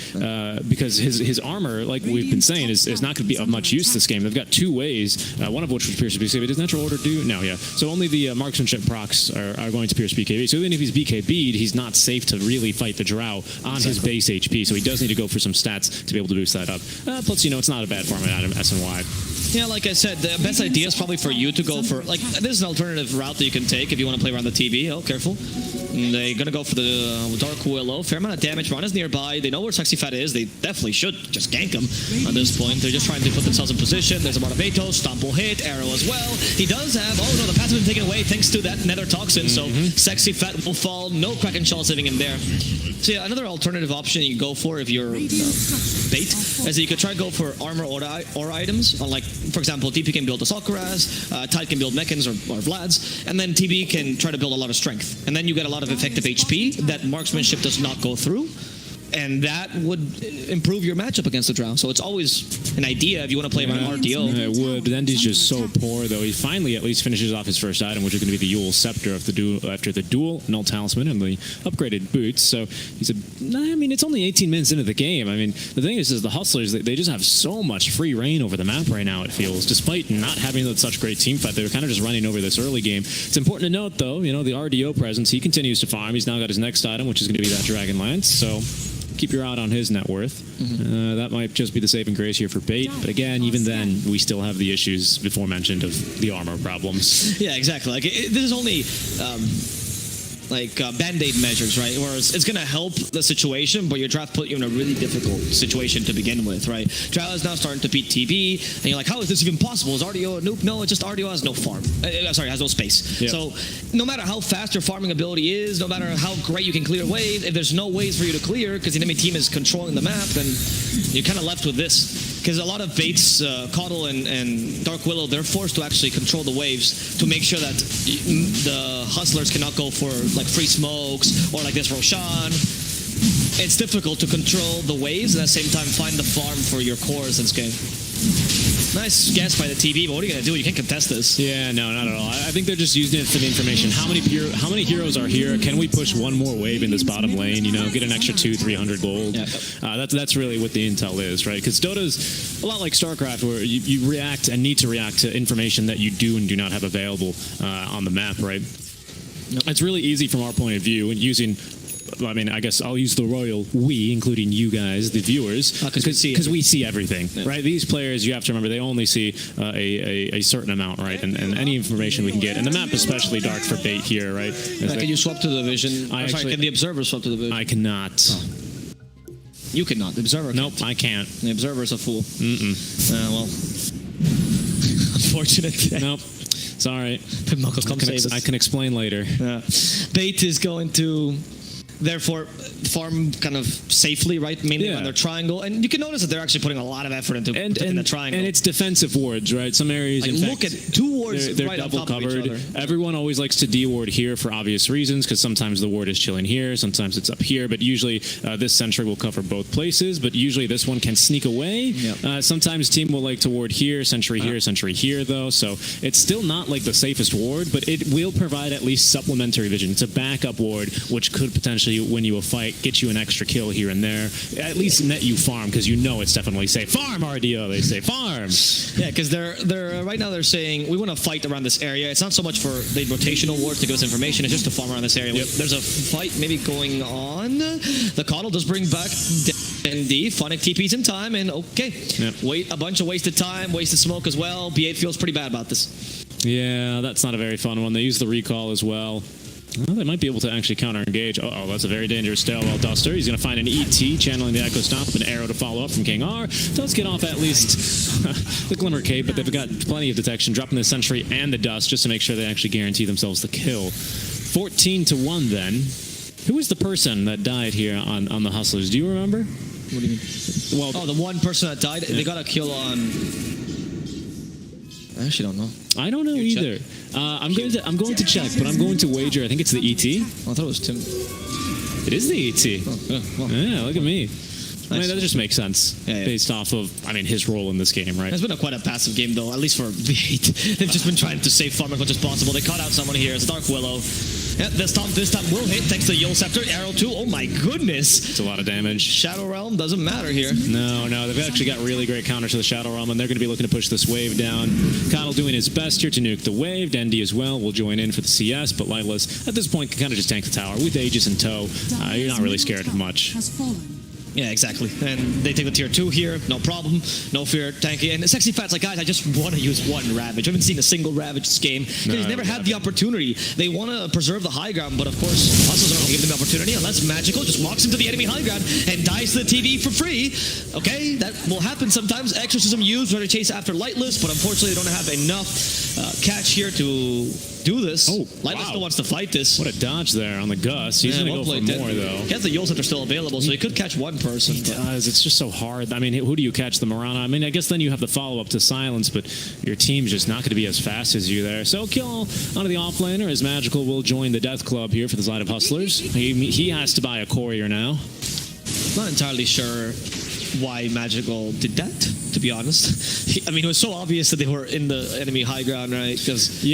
Because his armor, like we've been saying, is not going to be of much use this game. They've got two ways, one of which was Pierce BKB. Does Natural Order do? No, yeah. So only the marksmanship procs are going to Pierce BKB. So even if he's BKB'd, he's not safe to really fight the Drow on his base HP. So he does need to go for some stats to be able to boost that up. Plus, it's not a bad farming item, SNY. Yeah, like I said, the best idea is probably for you to go for, like, this is an alternative route that you can take if you want to play around the TV. Oh, careful. And they're going to go for the Dark Willow. Fair amount of damage. Ron is nearby. They know where Sexy Fat is. They definitely should just gank him at this point. They're just trying to put themselves in position. There's a Motivato. Stomp will hit. Arrow as well. He does have, oh no, the path has been taken away thanks to that Nether Toxin. So Sexy Fat will fall. No Kraken Shell living in there. So yeah, another alternative option you can go for if you're bait is that you could try to go for armor or items. On, like, for example, DP can build a Sakura's, Tide can build Mekans or Vlad's, and then TB can try to build a lot of strength. And then you get a lot of effective HP that marksmanship does not go through. And that would improve your matchup against the Drow. So it's always an idea if you want to play around RDO. Yeah, it would, but Endy's just so poor, though. He finally at least finishes off his first item, which is going to be the Yule Scepter after the duel, Null Talisman, and the upgraded boots. So he's it's only 18 minutes into the game. I mean, the thing is the Hustlers, they just have so much free reign over the map right now, it feels. Despite not having such great team fight, they're kind of just running over this early game. It's important to note, though, the RDO presence, he continues to farm. He's now got his next item, which is going to be that Dragon Lance. So keep your eye on his net worth. That might just be the saving grace here for bait. But again, even then, we still have the issues before mentioned of the armor problems. Yeah, exactly. Like this is only band-aid measures, right? Whereas it's going to help the situation, but your draft put you in a really difficult situation to begin with, right? Drow is now starting to beat TB, and you're like, how is this even possible? Is RDO a noob? No, it's just RDO has no farm. Has no space. Yep. So no matter how fast your farming ability is, no matter how great you can clear waves, if there's no ways for you to clear because the enemy team is controlling the map, then you're kind of left with this. Because a lot of baits, Kailh and Dark Willow, they're forced to actually control the waves to make sure that the Hustlers cannot go for like free smokes or like this Roshan. It's difficult to control the waves and at the same time find the farm for your cores in this game. Nice guess by the TV, but what are you going to do? You can't contest this. Yeah, no, not at all. I think they're just using it for the information. How many heroes are here? Can we push one more wave in this bottom lane? Get an extra 200-300 gold. Yeah. That's really what the intel is, right? Because Dota's a lot like StarCraft, where you react and need to react to information that you do and do not have available on the map, right? Yep. It's really easy from our point of view, and using... I guess I'll use the royal we, including you guys, the viewers, because we see everything, right? These players, you have to remember, they only see a certain amount, right? And any information we can get, and the map is especially dark for bait here, right? Can you swap to the vision? Can the observer swap to the vision? I cannot. Oh. You cannot. The observer can't. Nope, I can't. The observer's a fool. Well, unfortunate. Nope. Sorry. I can explain later. Yeah. Bait is going to... therefore farm kind of safely, right? Mainly on their triangle. And you can notice that they're actually putting a lot of effort into the triangle. And it's defensive wards, right? Some areas, look at two wards they're right double on top covered. of each other. Everyone always likes to de-ward here for obvious reasons, because sometimes the ward is chilling here, sometimes it's up here, but usually this sentry will cover both places, but usually this one can sneak away. Yep. Sometimes team will like to ward here, sentry here, though, so it's still not like the safest ward, but it will provide at least supplementary vision. It's a backup ward, which could potentially actually win you a fight, get you an extra kill here and there, at least net you farm, because you know it's definitely safe. Farm, RDO, they say, farm! Yeah, because they're right now they're saying, we want to fight around this area. It's not so much for the rotational wars to give us information, it's just to farm around this area. Yep. There's a fight maybe going on. The Kailh does bring back ND. Phonic TP's in time, and okay. Yep. Wait, a bunch of wasted time, wasted smoke as well. B8 feels pretty bad about this. Yeah, that's not a very fun one. They use the recall as well. Well, they might be able to actually counter-engage. Uh-oh, that's a very dangerous stairwell duster. He's going to find an ET, channeling the Echo Stomp, an arrow to follow up from King R. Does get off at least the Glimmer Cape, but they've got plenty of detection, dropping the Sentry and the Dust just to make sure they actually guarantee themselves the kill. 14-1 then. Who was the person that died here on the Hustlers? Do you remember? What do you mean? Well, the one person that died, they got a kill on... I actually don't know. I don't know either. I'm going to check, but I'm going to wager. I think it's the ET. Oh, I thought it was Tim. It is the ET. Oh, well. Yeah, look at me. I mean, that just makes sense based off of, I mean, his role in this game, right? It's been quite a passive game, though, at least for V8. They've just been trying to save farm as much as possible. They caught out someone here. It's Dark Willow. Yeah, this time will hit thanks to the Yule Scepter. Arrow 2. Oh, my goodness. It's a lot of damage. Shadow Realm doesn't matter here. No, they've actually got really great counters to the Shadow Realm, and they're going to be looking to push this wave down. Kailh doing his best here to nuke the wave. Dendy as well will join in for the CS, but Lightless, at this point, can kind of just tank the tower. With Aegis in tow, you're not really scared of much. Yeah, exactly. And they take the tier 2 here, no problem, no fear, tanky. And Sexy Fat's like, guys, I just want to use one Ravage. I haven't seen a single Ravage this game. He's never had the opportunity. They want to preserve the high ground, but of course, Hustles aren't going to give them the opportunity unless Magical just walks into the enemy high ground and dies to the TV for free. Okay, that will happen sometimes. Exorcism used when they chase after Lightless, but unfortunately they don't have enough catch here to do this. Oh, Lightless still wants to fight this. What a dodge there on the Gus. He's going to go for more, though. He has the Yule Center still available, so he could catch one person. He does. It's just so hard. I mean, who do you catch? The Marana? I mean, I guess then you have the follow-up to Silence, but your team's just not going to be as fast as you there. So kill onto the offlaner as Magical will join the Death Club here for the side of Hustlers. He has to buy a courier now. Not entirely sure why Magical did that, to be honest. I mean, it was so obvious that they were in the enemy high ground, right? Because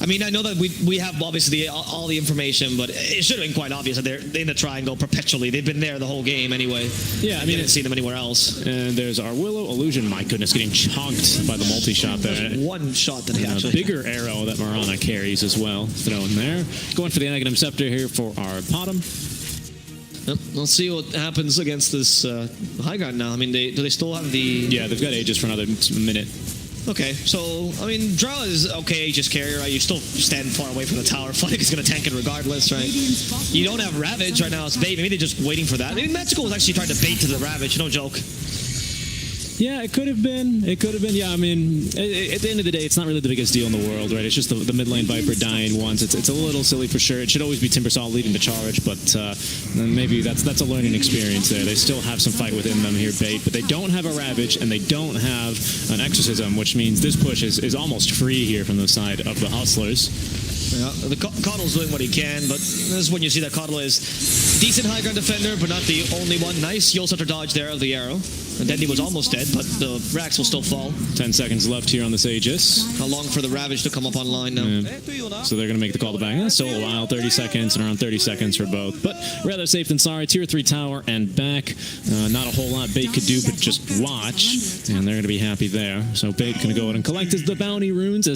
I mean, I know that we have obviously all the information, but it should have been quite obvious that they're in the triangle perpetually. They've been there the whole game anyway. Yeah, I mean, didn't see them anywhere else. And there's our Willow Illusion. My goodness, getting chunked by the multi-shot there. One shot that he actually... A bigger arrow that Marana carries as well. Thrown there. Going for the Aghanim Scepter here for our bottom. Yep. We'll see what happens against this high ground now. I mean, do they still have the... Yeah, they've got Aegis for another minute. Okay, so, I mean, Drow is okay, Aegis carrier, right? You still stand far away from the tower. Phonic is going to tank it regardless, right? You don't have Ravage right now as bait. Maybe they're just waiting for that. Maybe Magical was actually trying to bait to the Ravage, no joke. Yeah, it could have been. It could have been. Yeah, I mean, at the end of the day, it's not really the biggest deal in the world, right? It's just the mid lane Viper dying once. It's a little silly for sure. It should always be Timbersaw leading the charge, but maybe that's a learning experience there. They still have some fight within them here, Bait, but they don't have a Ravage, and they don't have an Exorcism, which means this push is almost free here from the side of the Hustlers. Yeah, the Kaull's doing what he can, but this is when you see that Kailh is decent high ground defender, but not the only one. Nice Yule Scepter dodge there of the arrow. And Dendy was almost dead, but the Rax will still fall. 10 seconds left here on this Aegis. How long for the Ravage to come up online now? Yeah. So they're going to make the call to back. That's still a while, 30 seconds and around 30 seconds for both. But rather safe than sorry. Tier 3 tower and back. Not a whole lot Bait could do, but just watch. And they're going to be happy there. So Bait going to go ahead and collect the bounty runes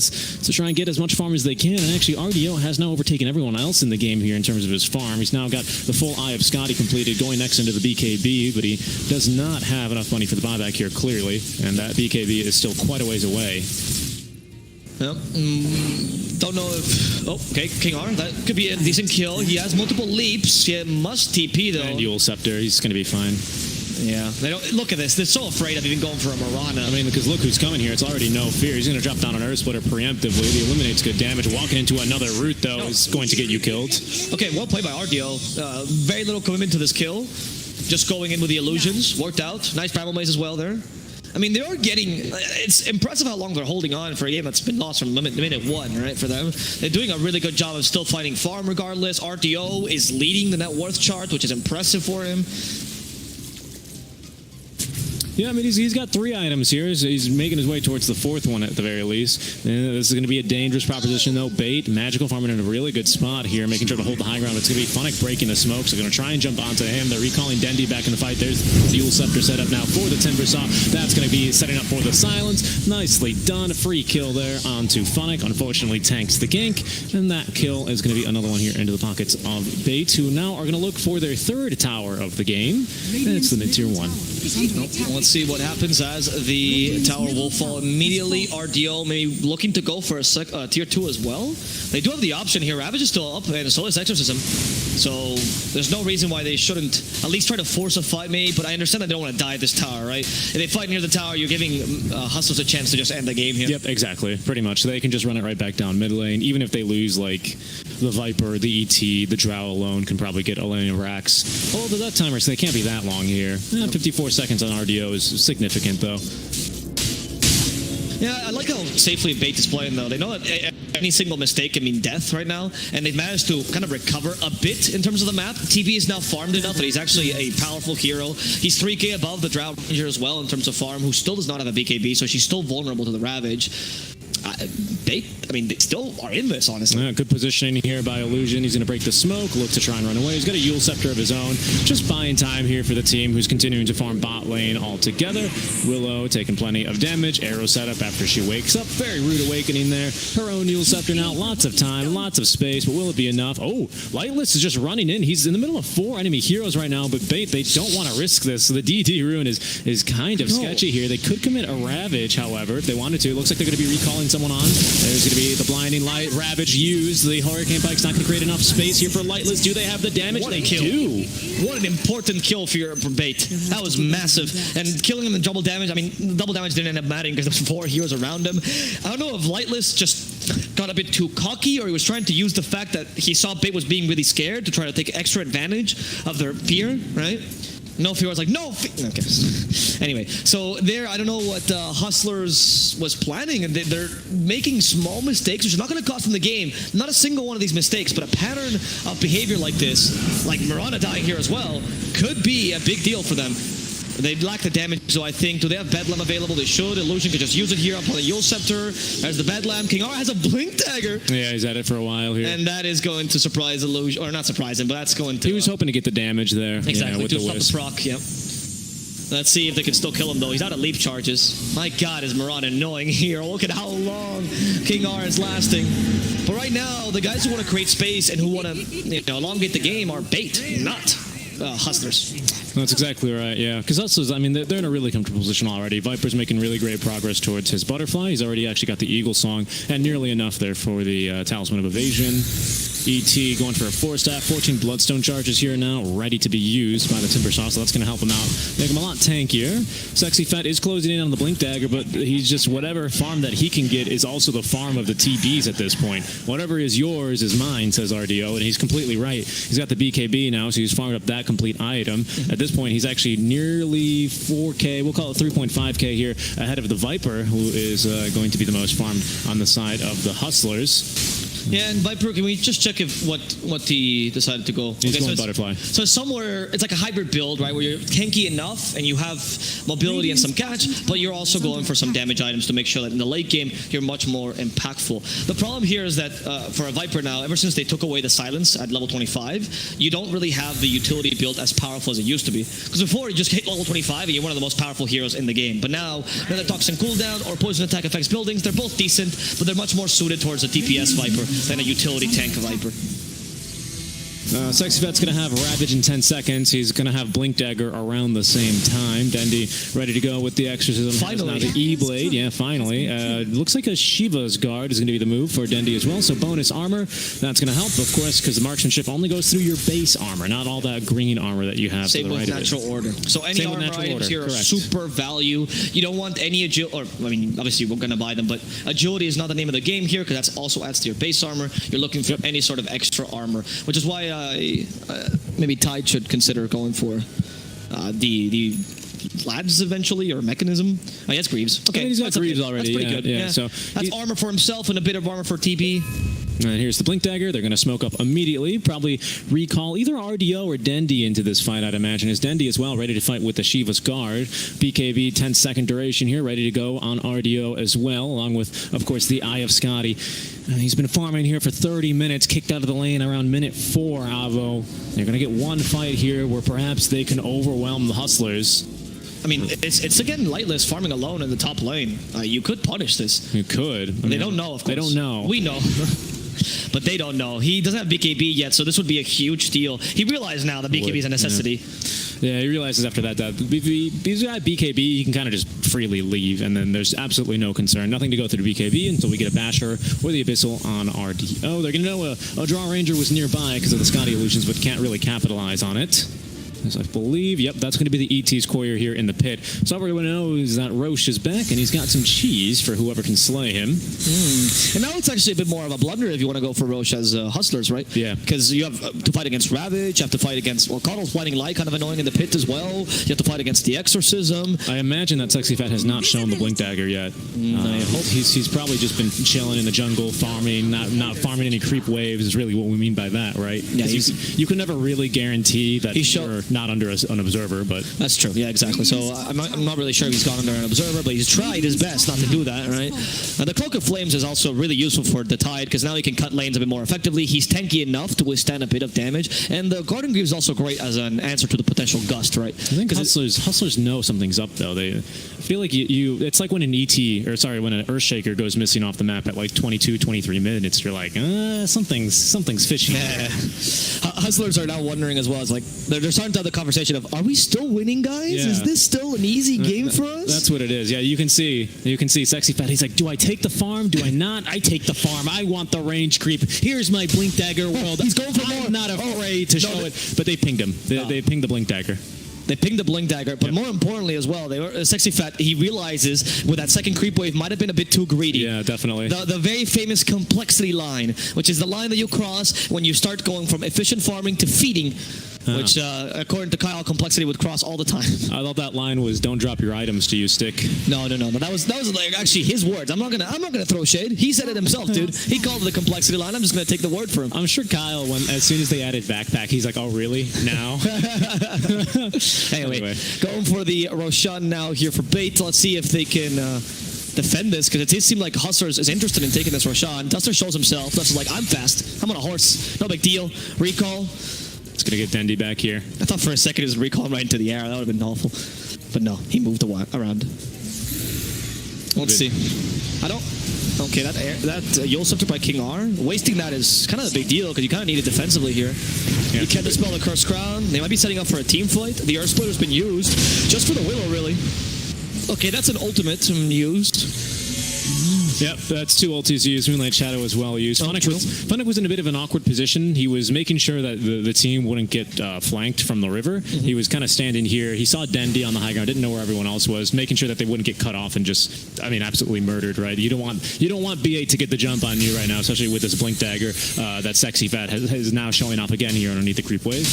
to try and get as much farm as they can. And actually, RDO has now overtaken everyone else in the game here in terms of his farm. He's now got the full Eye of Scotty completed, going next into the BKB, but he does not have enough money for the buyback here, clearly, and that BKB is still quite a ways away. Yep. Don't know if... Oh, okay, King R, that could be a decent kill. He has multiple leaps. He must TP, though. And Yule Scepter, he's going to be fine. Yeah, they don't look at this. They're so afraid of even going for a Marana. I mean, because look who's coming here. It's already no fear. He's going to drop down an Earth Splitter preemptively. The eliminates good damage. Walking into another route, though, is going to get you killed. Okay, well played by RDO. Very little commitment to this kill. Just going in with the illusions. Worked out. Nice Primal Maze as well there. I mean, they are getting... It's impressive how long they're holding on for a game that's been lost from minute 1, right, for them. They're doing a really good job of still fighting farm regardless. RDO is leading the net worth chart, which is impressive for him. Yeah, I mean, he's got 3 items here. He's making his way towards the 4th one at the very least. And this is going to be a dangerous proposition, though. Bait, Magical farming in a really good spot here, making sure to hold the high ground. It's going to be Funnick breaking the smoke, so going to try and jump onto him. They're recalling Dendy back in the fight. There's the Yule Scepter set up now for the Timber Saw. That's going to be setting up for the silence. Nicely done. Free kill there onto Funnick. Unfortunately, tanks the gank. And that kill is going to be another one here into the pockets of Bait, who now are going to look for their 3rd tower of the game. And it's the mid-tier 1. Let's see what happens as the tower will fall immediately. RDO maybe looking to go for a tier 2 as well. They do have the option here. Ravage is still up, and so is Exorcism. So there's no reason why they shouldn't at least try to force a fight, maybe. But I understand that they don't want to die at this tower, right? If they fight near the tower, you're giving Hustlers a chance to just end the game here. Yep, exactly. Pretty much. They can just run it right back down mid lane. Even if they lose, like, the Viper, the ET, the Drow alone can probably get a lane of racks. Although the Death Timers, they can't be that long here. 54 seconds on RDO is significant, though. Yeah, I like how safely Bait is playing, though. They know that any single mistake can mean death right now, and they've managed to kind of recover a bit in terms of the map. TB is now farmed enough that he's actually a powerful hero. He's 3k above the Drow Ranger as well in terms of farm, who still does not have a BKB, so she's still vulnerable to the Ravage. They still are in this, honestly. Yeah, good positioning here by Illusion. He's going to break the smoke, look to try and run away. He's got a Yule Scepter of his own. Just buying time here for the team, who's continuing to farm bot lane altogether. Willow taking plenty of damage. Arrow setup after she wakes up. Very rude awakening there. Her own Yule Scepter now. Lots of time, lots of space, but will it be enough? Oh, Lightless is just running in. He's in the middle of 4 enemy heroes right now, but Bait, they don't want to risk this. So the DD Rune is kind of sketchy here. They could commit a Ravage, however, if they wanted to. It looks like they're going to be recalling someone on. There's going to be the Blinding Light. Ravage used. The Hurricane Pike's not going to create enough space here for Lightless. Do they have the damage? What they a kill. do. What an important kill for Bait. That was massive. And killing him in double damage, I mean, double damage didn't end up mattering because there was 4 heroes around him. I don't know if Lightless just got a bit too cocky, or he was trying to use the fact that he saw Bait was being really scared to try to take extra advantage of their fear, right? No fear was like, no fear. Okay. Anyway, so there, I don't know what Hustlers was planning, and they're making small mistakes, which is not going to cost them the game. Not a single one of these mistakes, but a pattern of behavior like this, like Mirana dying here as well, could be a big deal for them. They lack the damage, so I think, do they have Bedlam available? They should. Illusion could just use it here up on the Yule Scepter. There's the Bedlam. King R has a Blink Dagger. Yeah, he's at it for a while here. And that is going to surprise Illusion, or not surprise him, but that's going to... He was hoping to get the damage there. Exactly, with to the stop Wisp. the proc, yep. Let's see if they can still kill him, though. He's out of leap charges. My God, is Mirana annoying here. Look at how long King R is lasting. But right now, the guys who want to create space and who want to elongate the game are Bait, not Hustlers. That's exactly right, yeah. Because Hustlers, I mean, they're in a really comfortable position already. Viper's making really great progress towards his Butterfly. He's already actually got the Eagle Song, and nearly enough there for the Talisman of Evasion. ET going for a 4-staff, 14 Bloodstone charges here now, ready to be used by the Timber Saw, so that's going to help him out, make him a lot tankier. Sexy Fett is closing in on the Blink Dagger, but he's just, whatever farm that he can get is also the farm of the TBs at this point. Whatever is yours is mine, says RDO, and he's completely right. He's got the BKB now, so he's farmed up that complete item. At this point, he's actually nearly 4K, we'll call it 3.5K here, ahead of the Viper, who is going to be the most farmed on the side of the Hustlers. Yeah, and Viper, can we just check if what he decided to go? He's going Butterfly. So somewhere, it's like a hybrid build, right, where you're tanky enough and you have mobility and some catch, but you're also going for some damage items to make sure that in the late game, you're much more impactful. The problem here is that for a Viper now, ever since they took away the silence at level 25, you don't really have the utility build as powerful as it used to be. Because before, you just hit level 25 and you're one of the most powerful heroes in the game. But now, whether Toxin Cooldown or Poison Attack affects buildings, they're both decent, but they're much more suited towards a DPS Viper than a utility tank Viper. Sexy Fett's going to have Ravage in 10 seconds. He's going to have Blink Dagger around the same time. Dendy ready to go with the Exorcism. Finally. Now the E-Blade. Yeah, finally. Looks like a Shiva's Guard is going to be the move for Dendy as well. So bonus armor. That's going to help, of course, because the marksmanship only goes through your base armor, not all that green armor that you have Same to the with right natural of it. order. So any Same with armor natural items order, here are correct. super value. You don't want any agility, or I mean, obviously we're going to buy them, but agility is not the name of the game here because that also adds to your base armor. You're looking for any sort of extra armor, which is why maybe Tide should consider going for the Flads eventually, or Mechanism. Oh, he has Greaves. Okay, I mean, he's got Greaves already. That's pretty good. Yeah. So that's armor for himself and a bit of armor for TB. And here's the Blink Dagger. They're going to smoke up immediately. Probably recall either RDO or Dendi into this fight, I'd imagine. Is Dendi as well ready to fight with the Shiva's Guard? BKB 10-second duration here, ready to go on RDO as well, along with, of course, the Eye of Scotty. He's been farming here for 30 minutes, kicked out of the lane around minute 4, Avo. They're going to get one fight here where perhaps they can overwhelm the Hustlers. I mean, it's again Lightless farming alone in the top lane. You could punish this. You could. They don't know, of course. They don't know. We know. But they don't know. He doesn't have BKB yet, so this would be a huge deal. He realized now that BKB is a necessity. Yeah, he realizes after that these guys BKB, he can kind of just freely leave, and then there's absolutely no concern. Nothing to go through BKB until we get a Basher or the Abyssal on RDO. They're going to know a Draw Ranger was nearby because of the Scotty illusions, but can't really capitalize on it. As I believe, yep, that's going to be the ET's Courier here in the pit. So everyone knows that Roche is back, and he's got some cheese for whoever can slay him. And now it's actually a bit more of a blunder if you want to go for Roche as Hustlers, right? Yeah. Because you have to fight against Ravage, you have to fight against, well, Connell's Blinding Light, kind of annoying in the pit as well. You have to fight against the Exorcism. I imagine that Sexy Fat has not shown the Blink Dagger yet. I hope he's probably just been chilling in the jungle, farming, not farming any creep waves is really what we mean by that, right? Yeah, you can never really guarantee that you're not under an observer, but that's true. Yeah, exactly. So I'm not really sure if he's gone under an observer, but he's tried his best not to do that, right? The Cloak of Flames is also really useful for the Tide because now he can cut lanes a bit more effectively. He's tanky enough to withstand a bit of damage, and the Garden Greaves is also great as an answer to the potential Gust, right? I think Hustlers know something's up though. They feel like it's like when an when an Earthshaker goes missing off the map at like 22, 23 minutes. You're like, something's fishy. Yeah. Hustlers are now wondering as well. It's like they're starting to have the conversation of, are we still winning, guys? Yeah. Is this still an easy game for us? That's what it is. Yeah, you can see Sexy Fat. He's like, do I take the farm? Do I not? I take the farm. I want the range creep. Here's my Blink Dagger world. He's going for more. I'm not afraid to show it. But they pinged him. They pinged the Blink Dagger. They pinged the Blink Dagger, but more importantly as well, Sexy Fat, he realizes with that second creep wave might have been a bit too greedy. Yeah, definitely. The very famous complexity line, which is the line that you cross when you start going from efficient farming to feeding, which according to Kailh, complexity would cross all the time. I thought that line was "Don't drop your items to use stick." No. That was like actually his words. I'm not gonna throw shade. He said it himself, dude. He called it the complexity line. I'm just gonna take the word for him. I'm sure Kailh, as soon as they added backpack, he's like, "Oh, really? Now?" Anyway, going for the Roshan now here for bait. Let's see if they can defend this, because it did seem like Hustlers is interested in taking this Roshan. Duster shows himself. Duster's like, I'm fast. I'm on a horse. No big deal. Recall. It's going to get Dendi back here. I thought for a second it was recall right into the air. That would have been awful. But no, he moved around. Let's see. Okay, that Yule Scepter by King R. Wasting that is kind of a big deal because you kind of need it defensively here. Yeah. You can't dispel the Cursed Crown. They might be setting up for a team fight. The Earth Splitter's been used just for the Willow, really. Okay, that's an ultimate used. Yep, that's two ultis used. Moonlight Shadow as well used. Funnick was in a bit of an awkward position. He was making sure that the team wouldn't get flanked from the river. Mm-hmm. He was kind of standing here. He saw Dendi on the high ground, didn't know where everyone else was, making sure that they wouldn't get cut off and just, absolutely murdered, right? You don't want B8 to get the jump on you right now, especially with this Blink Dagger that Sexy Fat is now showing off again here underneath the creep wave.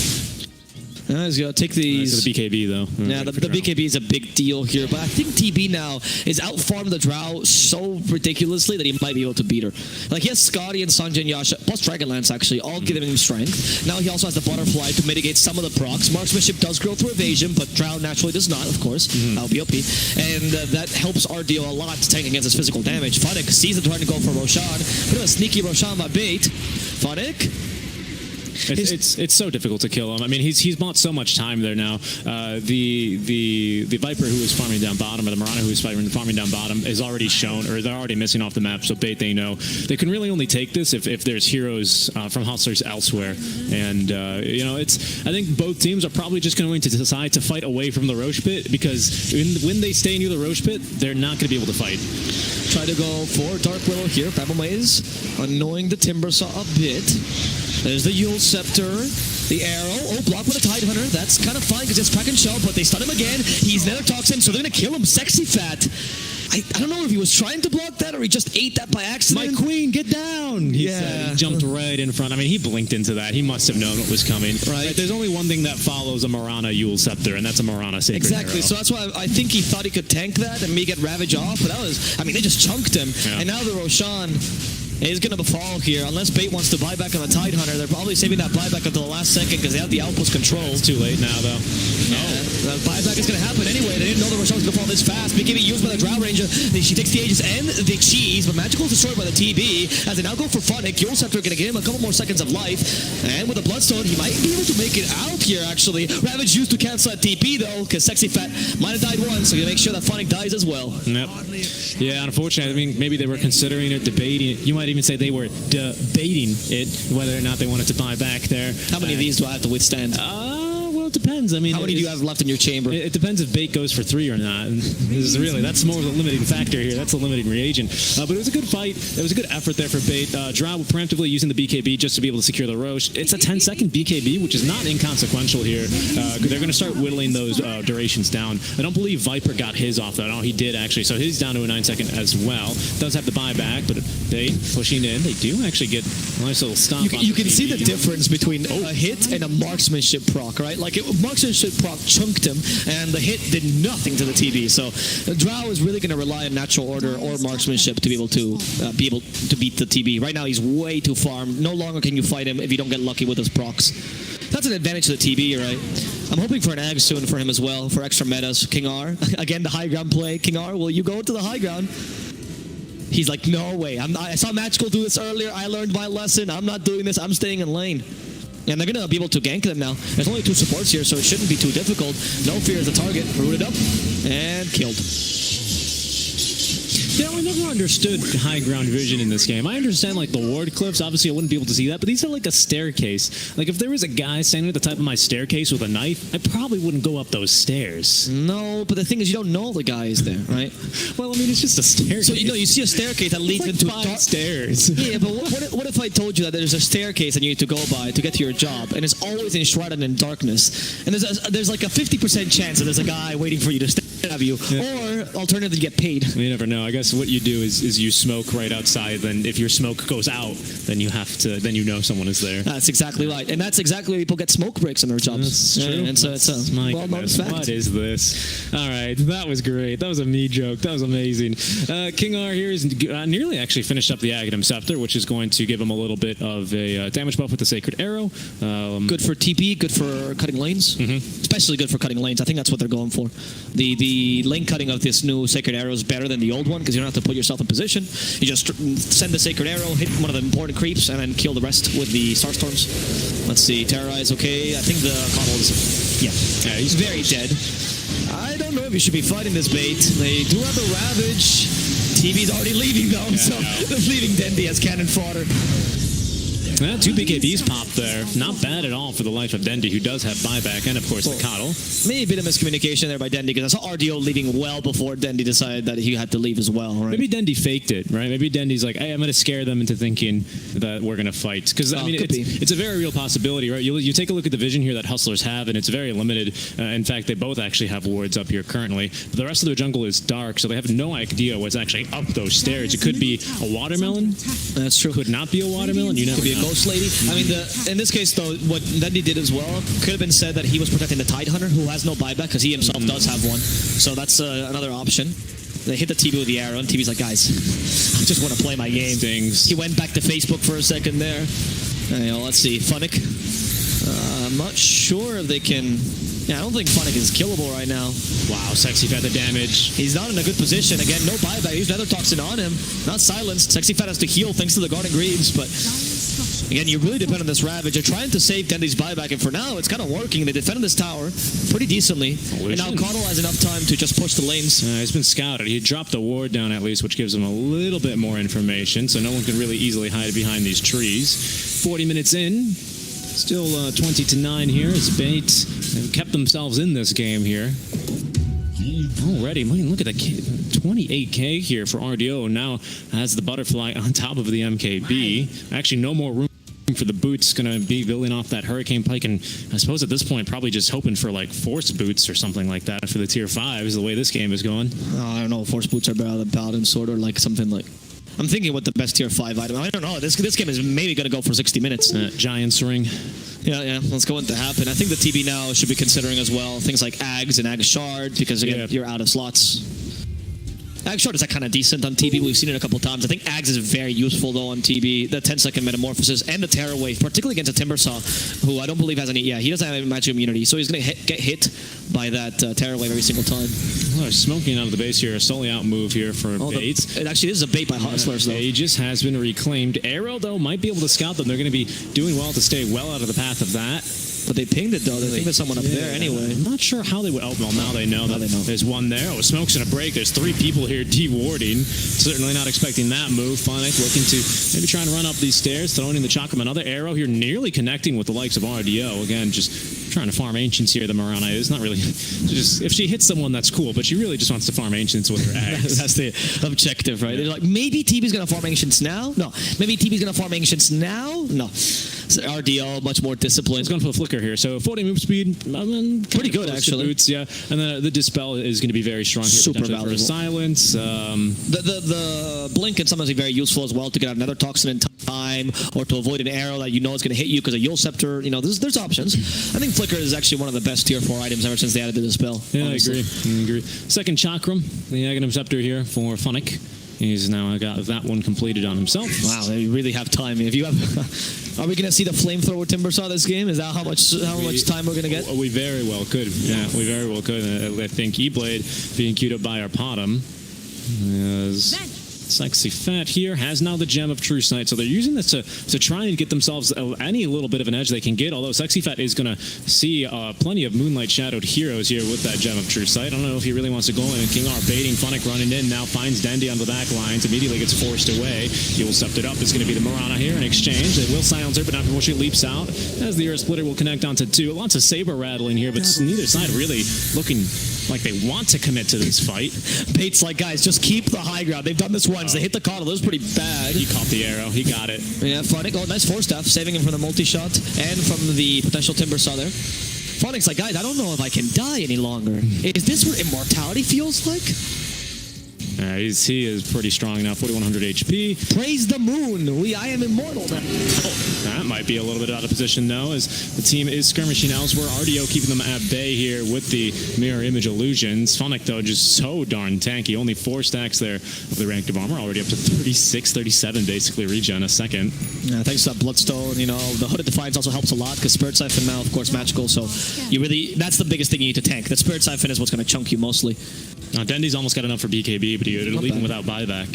He's going to take these. So the BKB, though. Yeah, the BKB is a big deal here. But I think TB now is out-farmed the Drow so ridiculously that he might be able to beat her. Like, he has Scotty and Sanjay and Yasha, plus Dragonlance, actually, all giving him strength. Now he also has the Butterfly to mitigate some of the procs. Marksmanship does grow through evasion, but Drow naturally does not, of course. That'll be OP. And that helps RDO a lot to tank against his physical damage. Funnick sees him trying to go for Roshan. Bit of a sneaky Roshan by bait. Funnick. It's so difficult to kill him. I mean, he's bought so much time there now. The Viper who is farming down bottom, or the Mirana who is farming down bottom, is already shown, or they're already missing off the map. So they know they can really only take this if there's heroes from Hustlers elsewhere. And I think both teams are probably just going to decide to fight away from the Roche pit, because when they stay near the Roche pit, they're not going to be able to fight. Try to go for Dark Willow here. Babelmaze annoying the Timbersaw a bit. There's the Yule Scepter, the arrow. Oh, blocked with a Tide Hunter. That's kind of fine because it's Crack and Shell, but they stun him again. He's Nether Toxin, so they're going to kill him. Sexy Fat. I don't know if he was trying to block that or he just ate that by accident. My queen, get down! He said. He jumped right in front. I mean, he blinked into that. He must have known what was coming. Right. There's only one thing that follows a Marana Yule Scepter, and that's a Marana Sacred Exactly. Arrow. So that's why I think he thought he could tank that and me get Ravage off. But that was, I mean, they just chunked him. Yeah. And now the Roshan is going to fall here. Unless Bait wants to buy back on the Tidehunter, they're probably saving that buyback until the last second because they have the outpost control. It's too late now, though. The buyback is going to happen anyway. They didn't know the Roshan was going to fall this fast. BKB used by the Drow Ranger. She takes the Aegis and the Cheese, but Magical is destroyed by the TB. As they now go for Funnick, Yule Scepter going to give him a couple more seconds of life. And with the Bloodstone, he might be able to make it out here, actually. Ravage used to cancel that TP, though, because Sexy Fat might have died once, so you make sure that Funnick dies as well. Yep. Yeah, unfortunately, I mean, maybe they were considering it, debating it. You might even say they were debating it, whether or not they wanted to buy back there. How many of these do I have to withstand? Well, it depends. I mean, How many do you have left in your chamber? It depends if Bait goes for 3 or not. And this is really, that's more of the limiting factor here. That's the limiting reagent. But it was a good fight. It was a good effort there for Bait. Drow preemptively using the BKB just to be able to secure the Roche. It's a 10-second BKB, which is not inconsequential here. They're going to start whittling those durations down. I don't believe Viper got his off, though. No, he did, actually. So he's down to a 9-second as well. Does have the buyback, but Bait pushing in. They do actually get a nice little stop. You can see the difference between a hit and a marksmanship proc, right? Like, marksmanship proc chunked him, and the hit did nothing to the TB. So Drow is really going to rely on natural order or marksmanship to be able to beat the TB. Right now, he's way too far. No longer can you fight him if you don't get lucky with his procs. That's an advantage to the TB, right? I'm hoping for an Ag soon for him as well, for extra metas. King R, again, the high ground play. King R, will you go to the high ground? He's like, no way. I saw Magical do this earlier. I learned my lesson. I'm not doing this. I'm staying in lane. And they're going to be able to gank them now. There's only 2 supports here, so it shouldn't be too difficult. No fear is the target. Rooted up and killed. Yeah, we never understood high ground vision in this game. I understand, like, the ward cliffs. Obviously, I wouldn't be able to see that, but these are like a staircase. Like, if there was a guy standing at the top of my staircase with a knife, I probably wouldn't go up those stairs. No, but the thing is, you don't know the guy is there, right? Well, I mean, it's just a staircase. So, you see a staircase that leads into 5 stairs. Yeah, but what if I told you that there's a staircase that you need to go by to get to your job, and it's always enshrouded in darkness, and there's like a 50% chance that there's a guy waiting for you to stab you, or alternatively, you get paid. You never know. I guess what you do is you smoke right outside. Then if your smoke goes out, then you have to. Then you know someone is there. That's exactly right, and that's exactly why people get smoke breaks in their jobs. That's true. And so it's a well-known fact. What is this? All right, that was great. That was a me joke. That was amazing. King R here is nearly actually finished up the Aghanim Scepter, which is going to give him a little bit of a damage buff with the Sacred Arrow. Good for TP, good for cutting lanes, especially good for cutting lanes. I think that's what they're going for. The lane cutting of this new Sacred Arrow is better than the old one because you don't have to put yourself in position. You just send the Sacred Arrow, hit one of the important creeps, and then kill the rest with the Starstorms. Let's see, Terrorize, okay. I think the Coddle is, yeah, he's very dead. I don't know if you should be fighting this Bait. They do have the Ravage. TV's already leaving, though, so they're leaving Dendi as cannon fodder. Yeah, 2 BKBs popped there. Not bad at all for the life of Dendi, who does have buyback, and of course the Kailh. Maybe a bit of miscommunication there by Dendi, because I saw RDO leaving well before Dendi decided that he had to leave as well, right? Maybe Dendi faked it, right? Maybe Dendi's like, hey, I'm going to scare them into thinking that we're going to fight. Because, I mean, it's a very real possibility, right? You take a look at the vision here that Hustlers have, and it's very limited. In fact, they both actually have wards up here currently. But the rest of their jungle is dark, so they have no idea what's actually up those stairs. It could be a watermelon. That's true. Could not be a watermelon. You never could be a know. ghost lady. I mean, in this case, though, what Dendi did as well could have been said that he was protecting the Tidehunter, who has no buyback because he himself does have one. So that's another option. They hit the TB with the arrow, and TB's like, guys, I just want to play my game. Stings. He went back to Facebook for a second there. Let's see, Funnick. I'm not sure if they can... Yeah, I don't think Funnick is killable right now. Wow, Sexy Fat the damage. He's not in a good position. Again, no buyback. He's Nether Toxin on him. Not silenced. Sexy Fat has to heal thanks to the Guarding Greaves, but... Again, you really depend on this Ravage. They're trying to save Dendi's buyback, and for now, it's kind of working. They defended this tower pretty decently, and now Kailh has enough time to just push the lanes. He's been scouted. He dropped the ward down at least, which gives him a little bit more information, so no one can really easily hide behind these trees. 40 minutes in, still 20-9 here as Bait have kept themselves in this game here. Already, look at the 28K here for RDO. Now has the Butterfly on top of the MKB. Actually, no more room for the boots, going to be building off that Hurricane Pike, and I suppose at this point probably just hoping for like Force boots or something like that for the tier 5s, the way this game is going. I don't know. Force boots are better than Paladin Sword or like something like... I'm thinking what the best tier 5 item. I don't know. This game is maybe going to go for 60 minutes. Giant's Ring. Yeah. Let's go into happen. I think the TB now should be considering as well things like Ags and Ag Shard because again, you're out of slots. Ag Shard is that kind of decent on TB. We've seen it a couple times. I think Ags is very useful though on TB. The 10-second Metamorphosis and the Terror Wave, particularly against a Timbersaw, who I don't believe has any. Yeah, he doesn't have any magic immunity, so he's going to get hit by that Terror Wave every single time. Oh, smoking out of the base here. A solely out move here for Bates. It actually is a bait by Hustlers though. Aegis has been reclaimed. Arrow though might be able to scout them. They're going to be doing well to stay well out of the path of that. But they pinged it though. They think there's someone up there anyway. I'm not sure how they would. Oh, well, now they know that there's one there. Oh, Smoke's in a break. There's 3 people here de-warding. Certainly not expecting that move. Phonic looking to maybe try and run up these stairs, throwing in the Chakram. Another arrow here, nearly connecting with the likes of RDO. Again, just trying to farm Ancients here. The Marana is not really. Just if she hits someone, that's cool. But she really just wants to farm Ancients with her eggs. That's the objective, right? They're like, maybe TB's going to farm Ancients now. No. Maybe TB's going to farm Ancients now. No. So RDO much more disciplined. It's going for the flicker here. So 40 move speed, pretty good actually. Boots, yeah, and then the dispel is going to be very strong here. Super valuable. Silence. The blink can sometimes be very useful as well to get out another toxin in time, or to avoid an arrow that you know is going to hit you because a Yule Scepter. You know, there's options. I think flicker is actually one of the best tier 4 items ever since they added the dispel. Yeah, honestly. I agree. Second Chakram, the Aghanim Scepter here for Phonic. He's now got that one completed on himself. Wow, they really have time. If you have, are we going to see the flamethrower Timbersaw this game? Is that how much time we're going to get? We very well could. Yeah, we very well could. I think E-Blade being queued up by our Potom. Sexy Fat here has now the Gem of True Sight, so they're using this to try and get themselves any little bit of an edge they can get, although Sexy Fat is going to see plenty of Moonlight Shadowed heroes here with that Gem of True Sight. I don't know if he really wants to go in, and King R baiting Phonic running in, now finds Dendy on the back lines, immediately gets forced away. He will sept it up. It's going to be the Marana here in exchange. They will silence her, but not before she leaps out, as the Earth Splitter will connect onto 2. Lots of saber rattling here, but neither side really looking like they want to commit to this fight. Bates like, guys, just keep the high ground. They've done this once. They hit the coddle. That was pretty bad. He caught the arrow. He got it. Yeah, Phonic. Oh, nice force staff, saving him from the multi-shot and from the potential Timbersaw there. Phonic's like, guys, I don't know if I can die any longer. Is this what immortality feels like? He is pretty strong now, 4,100 HP. Praise the moon. I am immortal now. That might be a little bit out of position, though, as the team is skirmishing elsewhere. RDO keeping them at bay here with the mirror image illusions. Phonic, though, just so darn tanky. Only 4 stacks there of the ranked of armor, already up to 36, 37, basically, regen a second. Yeah, thanks to that Bloodstone, you know, the Hooded Defiance also helps a lot, because Spirit Siphon now, of course, magical, so you really, that's the biggest thing you need to tank. The Spirit Siphon is what's going to chunk you mostly. Dendy's almost got enough for BKB, but it'll leave him without buyback.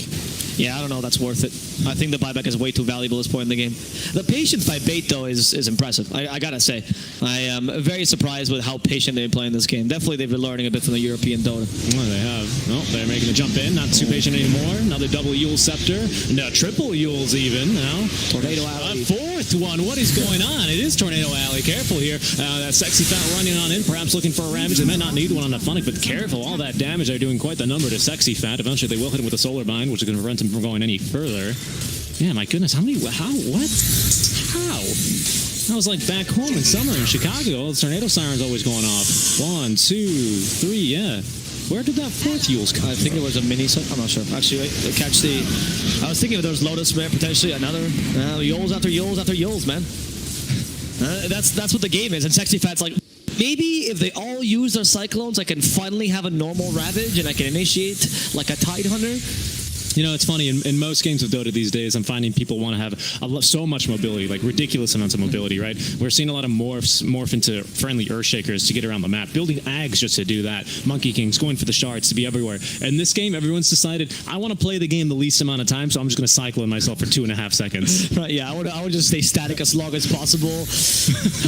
Yeah, I don't know. That's worth it. I think the buyback is way too valuable at this point in the game. The patience by Bait, though, is impressive. I gotta say. I am very surprised with how patient they've been playing this game. Definitely they've been learning a bit from the European Dota. Well, they have. Well, they're making the jump in. Not too patient anymore. Another double Yule Scepter. No, triple Yules even now. Tornado Alley. Fourth one. What is going on? It is Tornado Alley. Careful here. That Sexy Fat running on in, perhaps looking for a Ravage. They might not need one on the Phonic, but careful. All that damage. They're doing quite the number to Sexy Fat. Eventually, they will hit him with a Solar Bind, which is going to prevent him from going any further. Yeah, my goodness. How? I was like back home in summer in Chicago. The tornado siren's always going off. 1, 2, 3, yeah. Where did that 4th Yules come from? I think it was a mini set. I'm not sure. Actually, wait, catch the... I was thinking if there was Lotus Mare, potentially another... Yules after Yules after Yules, man. That's what the game is. And Sexy Fat's like... Maybe if they all use their Cyclones, I can finally have a normal Ravage and I can initiate like a Tidehunter. You know, it's funny, in most games of Dota these days, I'm finding people want to have so much mobility, like ridiculous amounts of mobility, right? We're seeing a lot of morph into friendly Earthshakers to get around the map, building Ags just to do that, Monkey Kings going for the shards to be everywhere. In this game, everyone's decided, I want to play the game the least amount of time, so I'm just going to Cyclone myself for 2.5 seconds. Right, yeah, I would just stay static as long as possible.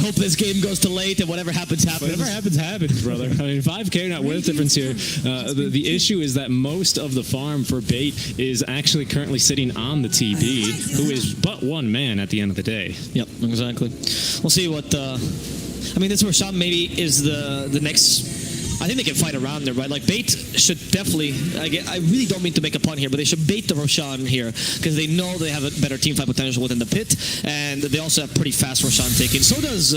Hope this game goes to late and whatever happens, happens. Whatever happens, happens, brother. I mean, 5K not worth difference here. The issue is that most of the farm for Bait is actually currently sitting on the TB, who is but one man at the end of the day. Yep, exactly. We'll see what... I mean, this Rashad maybe is the next I think they can fight around there, right? Like, bait should definitely... I really don't mean to make a pun here, but they should bait the Roshan here, because they know they have a better teamfight potential within the pit, and they also have pretty fast Roshan taking. So does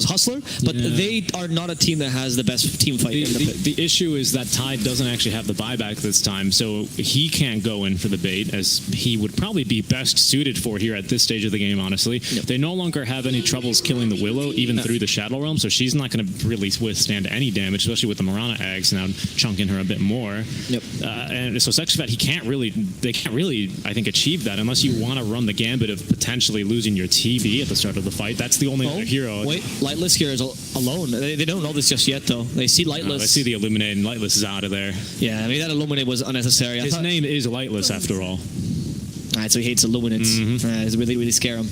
Hustler, but they are not a team that has the best team fight in the pit. The issue is that Tide doesn't actually have the buyback this time, so he can't go in for the bait, as he would probably be best suited for here at this stage of the game, honestly. Yep. They no longer have any troubles killing the Willow, even through the Shadow Realm, so she's not going to really withstand any damage, especially with the Mirana Eggs now chunking her a bit more. Yep. And so Sexfat, they can't really, I think, achieve that unless you want to run the gambit of potentially losing your TV at the start of the fight. That's the only other hero. Wait, Lightless here is alone. They don't know this just yet, though. They see Lightless. They see the Illuminate, and Lightless is out of there. Yeah, I mean, that Illuminate was unnecessary. His name is Lightless, after all. Alright, so he hates Illuminates. It's really scare him.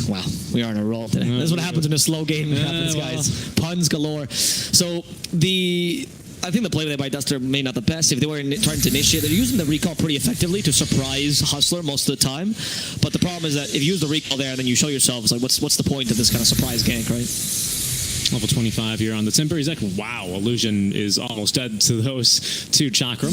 Wow, we are on a roll today. This is what happens in a slow game. Guys. Puns galore. So, I think the play there by Duster may not the best. If they were trying to initiate, they're using the recall pretty effectively to surprise Hustler most of the time. But the problem is that if you use the recall there and then you show yourself, it's like, what's the point of this kind of surprise gank, right? Level 25 here on the Timber. He's like, wow, Illusion is almost dead to those two Chakram.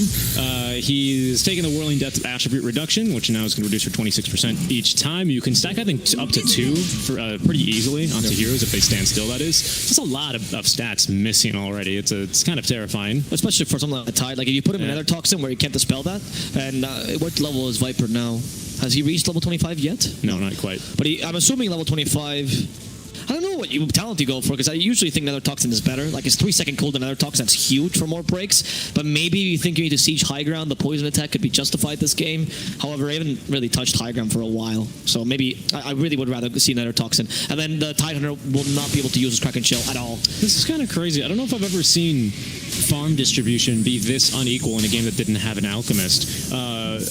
He's taking the Whirling Death attribute reduction, which now is going to reduce for 26% each time. You can stack, I think, up to 2 for, pretty easily onto heroes if they stand still, that is. There's a lot of stats missing already. It's kind of terrifying. Especially for something like Tide. Like, if you put him in Nether Toxin where you can't dispel that, and what level is Viper now? Has he reached level 25 yet? No, not quite. But I'm assuming level 25... I don't know what talent you go for, because I usually think Nether Toxin is better. Like, it's 3-second cooldown Nether Toxin, that's huge for more breaks. But maybe you think you need to siege high ground, the poison attack could be justified this game. However, I haven't really touched high ground for a while. So maybe I really would rather see Nether Toxin. And then the Tidehunter will not be able to use his Kraken Shell at all. This is kind of crazy. I don't know if I've ever seen farm distribution be this unequal in a game that didn't have an Alchemist.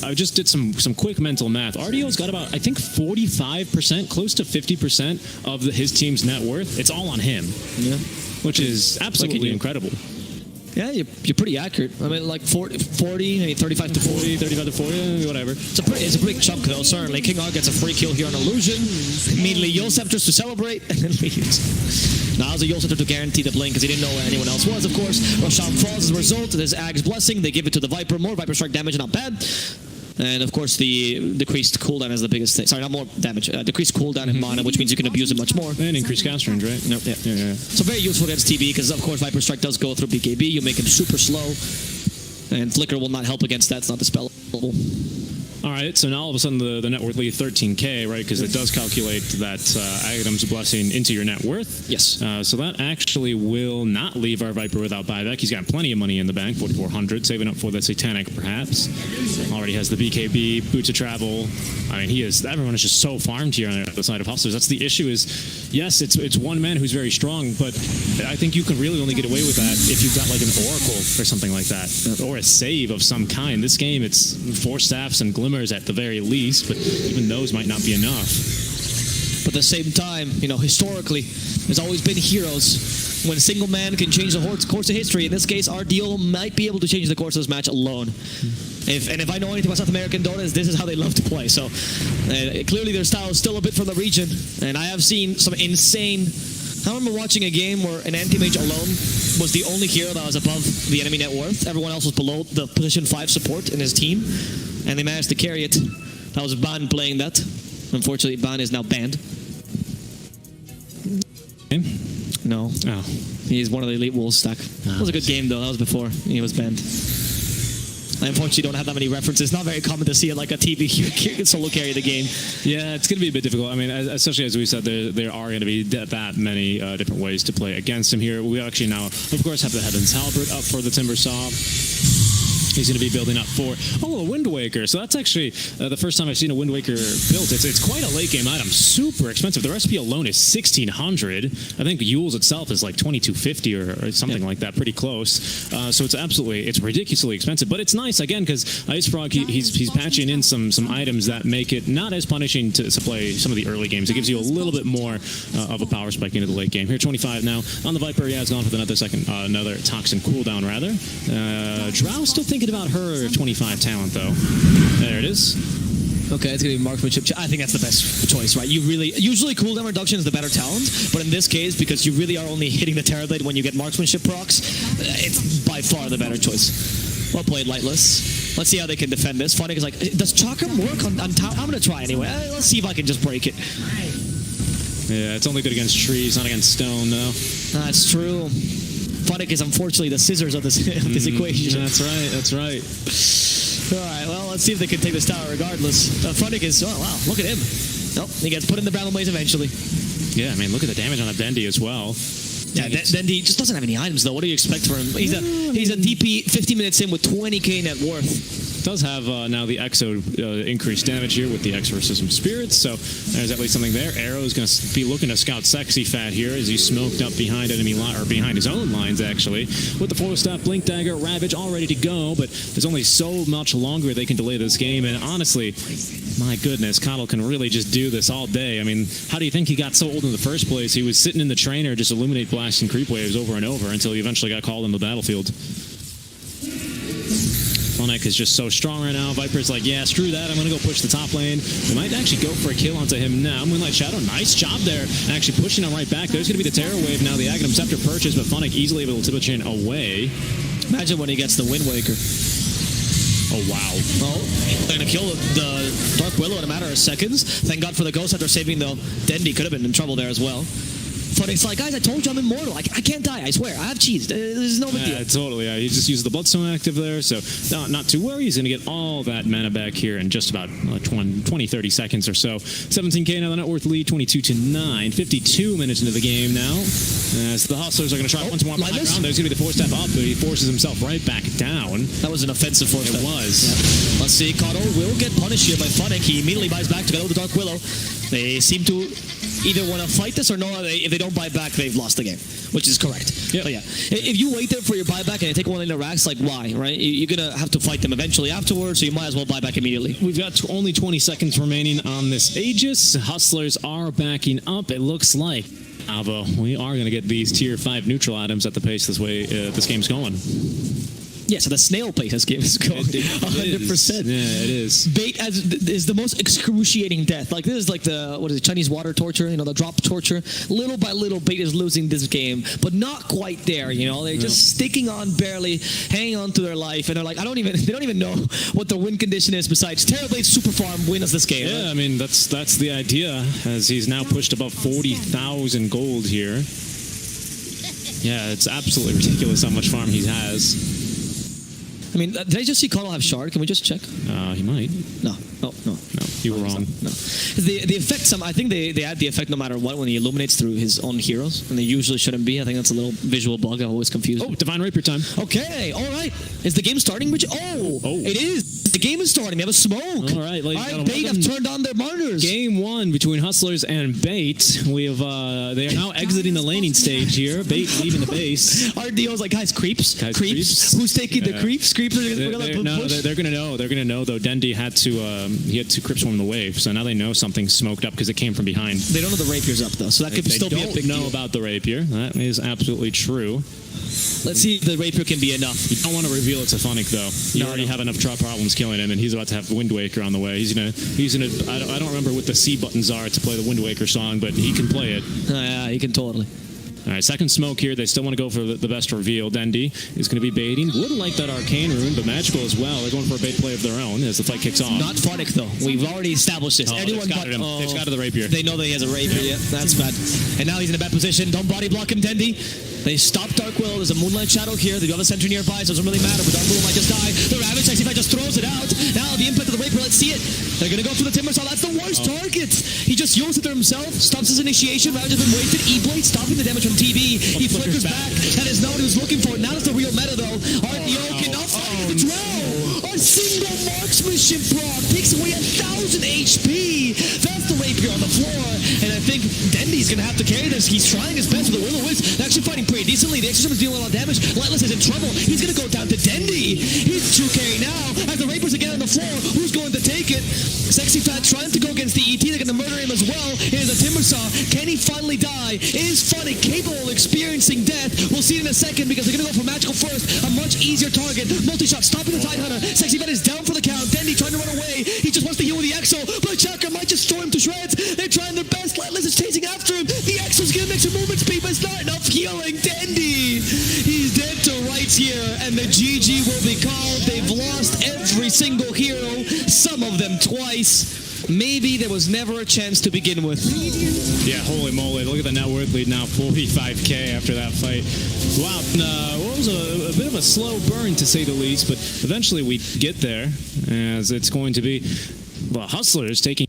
I just did some quick mental math. RDO's got about, I think, 45%, close to 50% of his team's net worth. It's all on him. Yeah. Which is absolutely incredible. Yeah, you're pretty accurate. I mean, like 40, maybe 35 to 40. 35 to 40, whatever. It's a big chunk, though, certainly. King Og gets a free kill here on Illusion. Immediately, Yosceptors to celebrate, and then leaves. Now, it's a Yosceptor to guarantee the blink, because he didn't know where anyone else was, of course. Roshan falls as a result. There's Ag's Blessing. They give it to the Viper. More Viper Strike damage, not bad. And, of course, the decreased cooldown is the biggest thing. Sorry, not more damage. Decreased cooldown in mana, which means you can abuse it much more. And increased cast range, right? Nope. Yeah. So very useful against TB, because, of course, Viper Strike does go through BKB. You make him super slow. And Flicker will not help against that. It's not dispellable. All right, so now all of a sudden the net worth lead 13K, right? Because it does calculate that Agadam's Blessing into your net worth. Yes. So that actually will not leave our Viper without buyback. He's got plenty of money in the bank, 4,400, saving up for the Satanic, perhaps. Already has the BKB, Boots of Travel. I mean, everyone is just so farmed here on the side of Hustlers. That's the issue is, yes, it's one man who's very strong, but I think you can really only get away with that if you've got like an Oracle or something like that, or a save of some kind. This game, it's 4 staffs and glimmers at the very least, but even those might not be enough. But at the same time, historically, there's always been heroes when a single man can change the course of history. In this case, RDO might be able to change the course of this match alone. If I know anything about South American Dota, this is how they love to play. So clearly their style is still a bit from the region, and I have seen some insane... I remember watching a game where an anti-mage alone was the only hero that was above the enemy net worth. Everyone else was below the position 5 support in his team, and they managed to carry it. That was Ban playing that. Unfortunately, Ban is now banned. No. Oh. He's one of the Elite Wolves stack. That was a good game, though. That was before he was banned. I unfortunately don't have that many references. Not very common to see it like a TV solo carry the game. Yeah, it's going to be a bit difficult. I mean, especially as we said, there are going to be that many different ways to play against him here. We actually now, of course, have the Heaven's Halberd up for the Timber Saw. He's going to be building up for a Wind Waker. So that's actually the first time I've seen a Wind Waker built. It's quite a late game item. Super expensive. The recipe alone is 1,600. I think Yule's itself is like 2,250 or something like that. Pretty close. So it's ridiculously expensive. But it's nice again because Ice Frog he's patching in some items that make it not as punishing to play some of the early games. It gives you a little bit more of a power spike into the late game. Here 25 now on the Viper. Yeah, it's gone for another Toxin cooldown rather. Drow still thinking about her 25 talent though. There it is. Okay, it's going to be marksmanship. I think that's the best choice, right? Usually cooldown reduction is the better talent, but in this case, because you really are only hitting the Terrorblade when you get marksmanship procs, it's by far the better choice. Well played, Lightless. Let's see how they can defend this. Funny is like, does Chakram work on tower? I'm going to try anyway. Let's see if I can just break it. Yeah, it's only good against trees, not against stone, though. That's true. Funnick is unfortunately the scissors of this equation. That's right, that's right. All right, well, let's see if they can take this tower regardless. Funnick is, oh, wow, look at him. Nope, he gets put in the Brown Blaze eventually. Yeah, I mean, look at the damage on a Dendi as well. Yeah, Dendi just doesn't have any items, though. What do you expect from him? He's a DP 50 minutes in with 20k net worth. Does have now the Exo increased damage here with the Exorcism Spirits, so there's at least something there. Arrow is going to be looking to scout Sexy Fat here as he's smoked up behind enemy line, or behind his own lines actually, with the 4-staff Blink Dagger, Ravage all ready to go, but there's only so much longer they can delay this game, and honestly, my goodness, Kailh can really just do this all day. I mean, how do you think he got so old in the first place? He was sitting in the trainer just illuminate blasting creep waves over and over until he eventually got called in the battlefield. Funnick is just so strong right now. Viper's like, yeah, screw that. I'm going to go push the top lane. They might actually go for a kill onto him now. Moonlight Shadow, nice job there. Actually pushing him right back. There's going to be the Terror Wave now. The Aghanim Scepter purchase, but Funnick easily able to Tibbetchin away. Imagine when he gets the Wind Waker. Oh, wow. Well, they're going to kill the Dark Willow in a matter of seconds. Thank God for the Ghost after saving, though. Dendi could have been in trouble there as well. But it's like, guys, I told you I'm immortal. I can't die, I swear. I have cheese. There's no big deal. Totally. He just used the Bloodstone active there, so not too worried. He's going to get all that mana back here in just about 20-30 seconds or so. 17k now, the net worth lead, 22-9. 52 minutes into the game now. As the Hustlers are going to try once more on the high ground. There's going to be the 4-step up, but he forces himself right back down. That was an offensive 4-step. It was. Yeah. Let's see. Kailh will get punished here by Funnick. He immediately buys back together with the Dark Willow. They seem to either want to fight this or no. If they don't buy back, they've lost the game, which is correct. Yep. But yeah, if you wait there for your buyback and they take one in the racks, like why, right? You're going to have to fight them eventually afterwards, so you might as well buy back immediately. We've got only 20 seconds remaining on this Aegis. Hustlers are backing up, it looks like. Although we are going to get these tier 5 neutral items at the pace this way this game's going. Yeah, so the snail pace this game is going 100%. Yeah, it is. Bait is the most excruciating death. Like this is like the Chinese water torture, the drop torture. Little by little, Bait is losing this game, but not quite there. They're just sticking on barely, hanging on to their life, and they're like, they don't even know what the win condition is. Besides, Terrorblade Super Farm wins this game. Yeah, right? I mean that's the idea. As he's now pushed above 40,000 gold here. Yeah, it's absolutely ridiculous how much farm he has. I mean, did I just see Kailh have shard? Can we just check? He might. No. Oh, no. No, you were wrong. No. The effect, I think they add the effect no matter what when he illuminates through his own heroes, and they usually shouldn't be. I think that's a little visual bug. I'm always confused. Oh, Divine Rapier time. Okay, all right. Is the game starting, Richard? Oh, it is. The game is starting. We have a smoke. All right, Bait have turned on their monitors. Game 1 between Hustlers and Bait. We have they are now exiting the laning stage here. Bait leaving the base. RDO's like, guys, creeps. Creeps. Who's taking the creeps? Creeps are they're gonna know. They're gonna know though. Dendi had to crypt swarm the wave, so now they know something's smoked up because it came from behind. They don't know the rapier's up though, so that could still be a big deal. They don't know about the rapier. That is absolutely true. Let's see if the rapier can be enough. You don't want to reveal it to Funnick though. You already have enough problems killing him, and he's about to have Wind Waker on the way. He's gonna. I don't remember what the C buttons are to play the Wind Waker song, but he can play it. Yeah, he can totally. All right, second smoke here. They still want to go for the best reveal. Dendi is going to be baiting. Would like that Arcane Rune, but Magical as well. They're going for a bait play of their own as the fight kicks off. Not Funnick, though. We've already established this. They've scouted him. They've scouted the rapier. They know that he has a rapier. Yeah, that's bad. And now he's in a bad position. Don't body block him, Dendi. They stop Dark Willow. There's a Moonlight Shadow here. They do have a sentry nearby, so it doesn't really matter. But Dark Willow might just die. The Ravage Sexy just throws it out. Now the impact of the rapier. Let's see it. They're going to go for the Timbersaw. That's the worst target. He just used it there himself. Stops his initiation. Ravage has been wasted. E-Blade stopping the damage from TV. He flickers back. That is not what he was looking for. Now that's the real meta, though. RDO cannot find the draw. A single marksmanship proc takes away 1,000 HP. That's the rapier on the floor. And I think Dendi's going to have to carry this. He's trying his best with the Will-O-Wisp. They're actually fighting pretty decently. The Exorcism is dealing a lot of damage. Lightless is in trouble. He's going to go down to Dendi. He's 2K now. As the Rapers again on the floor, who's going to take it? Sexy Fat trying to go against the ET. They're going to murder him as well. Here's a Timbersaw. Can he finally die? Is Funnick capable of experiencing death? We'll see it in a second because they're going to go for Magical first. A much easier target. Multi-shot stopping the Tidehunter. Sexy Fat is down for the count. Dendi trying to run away. He just wants to heal with the Exo. Chakra might just storm him to shreds. They're trying their best. Lightless is chasing after him. The Exo's gonna make some movement speed, but it's not enough healing. Dendy, he's dead to rights here, and the GG will be called. They've lost every single hero, some of them twice. Maybe there was never a chance to begin with. Yeah, holy moly. Look at the net worth lead now, 45K after that fight. Wow, well, it was a bit of a slow burn, to say the least, but eventually we get there, as it's going to be, well, Hustlers taking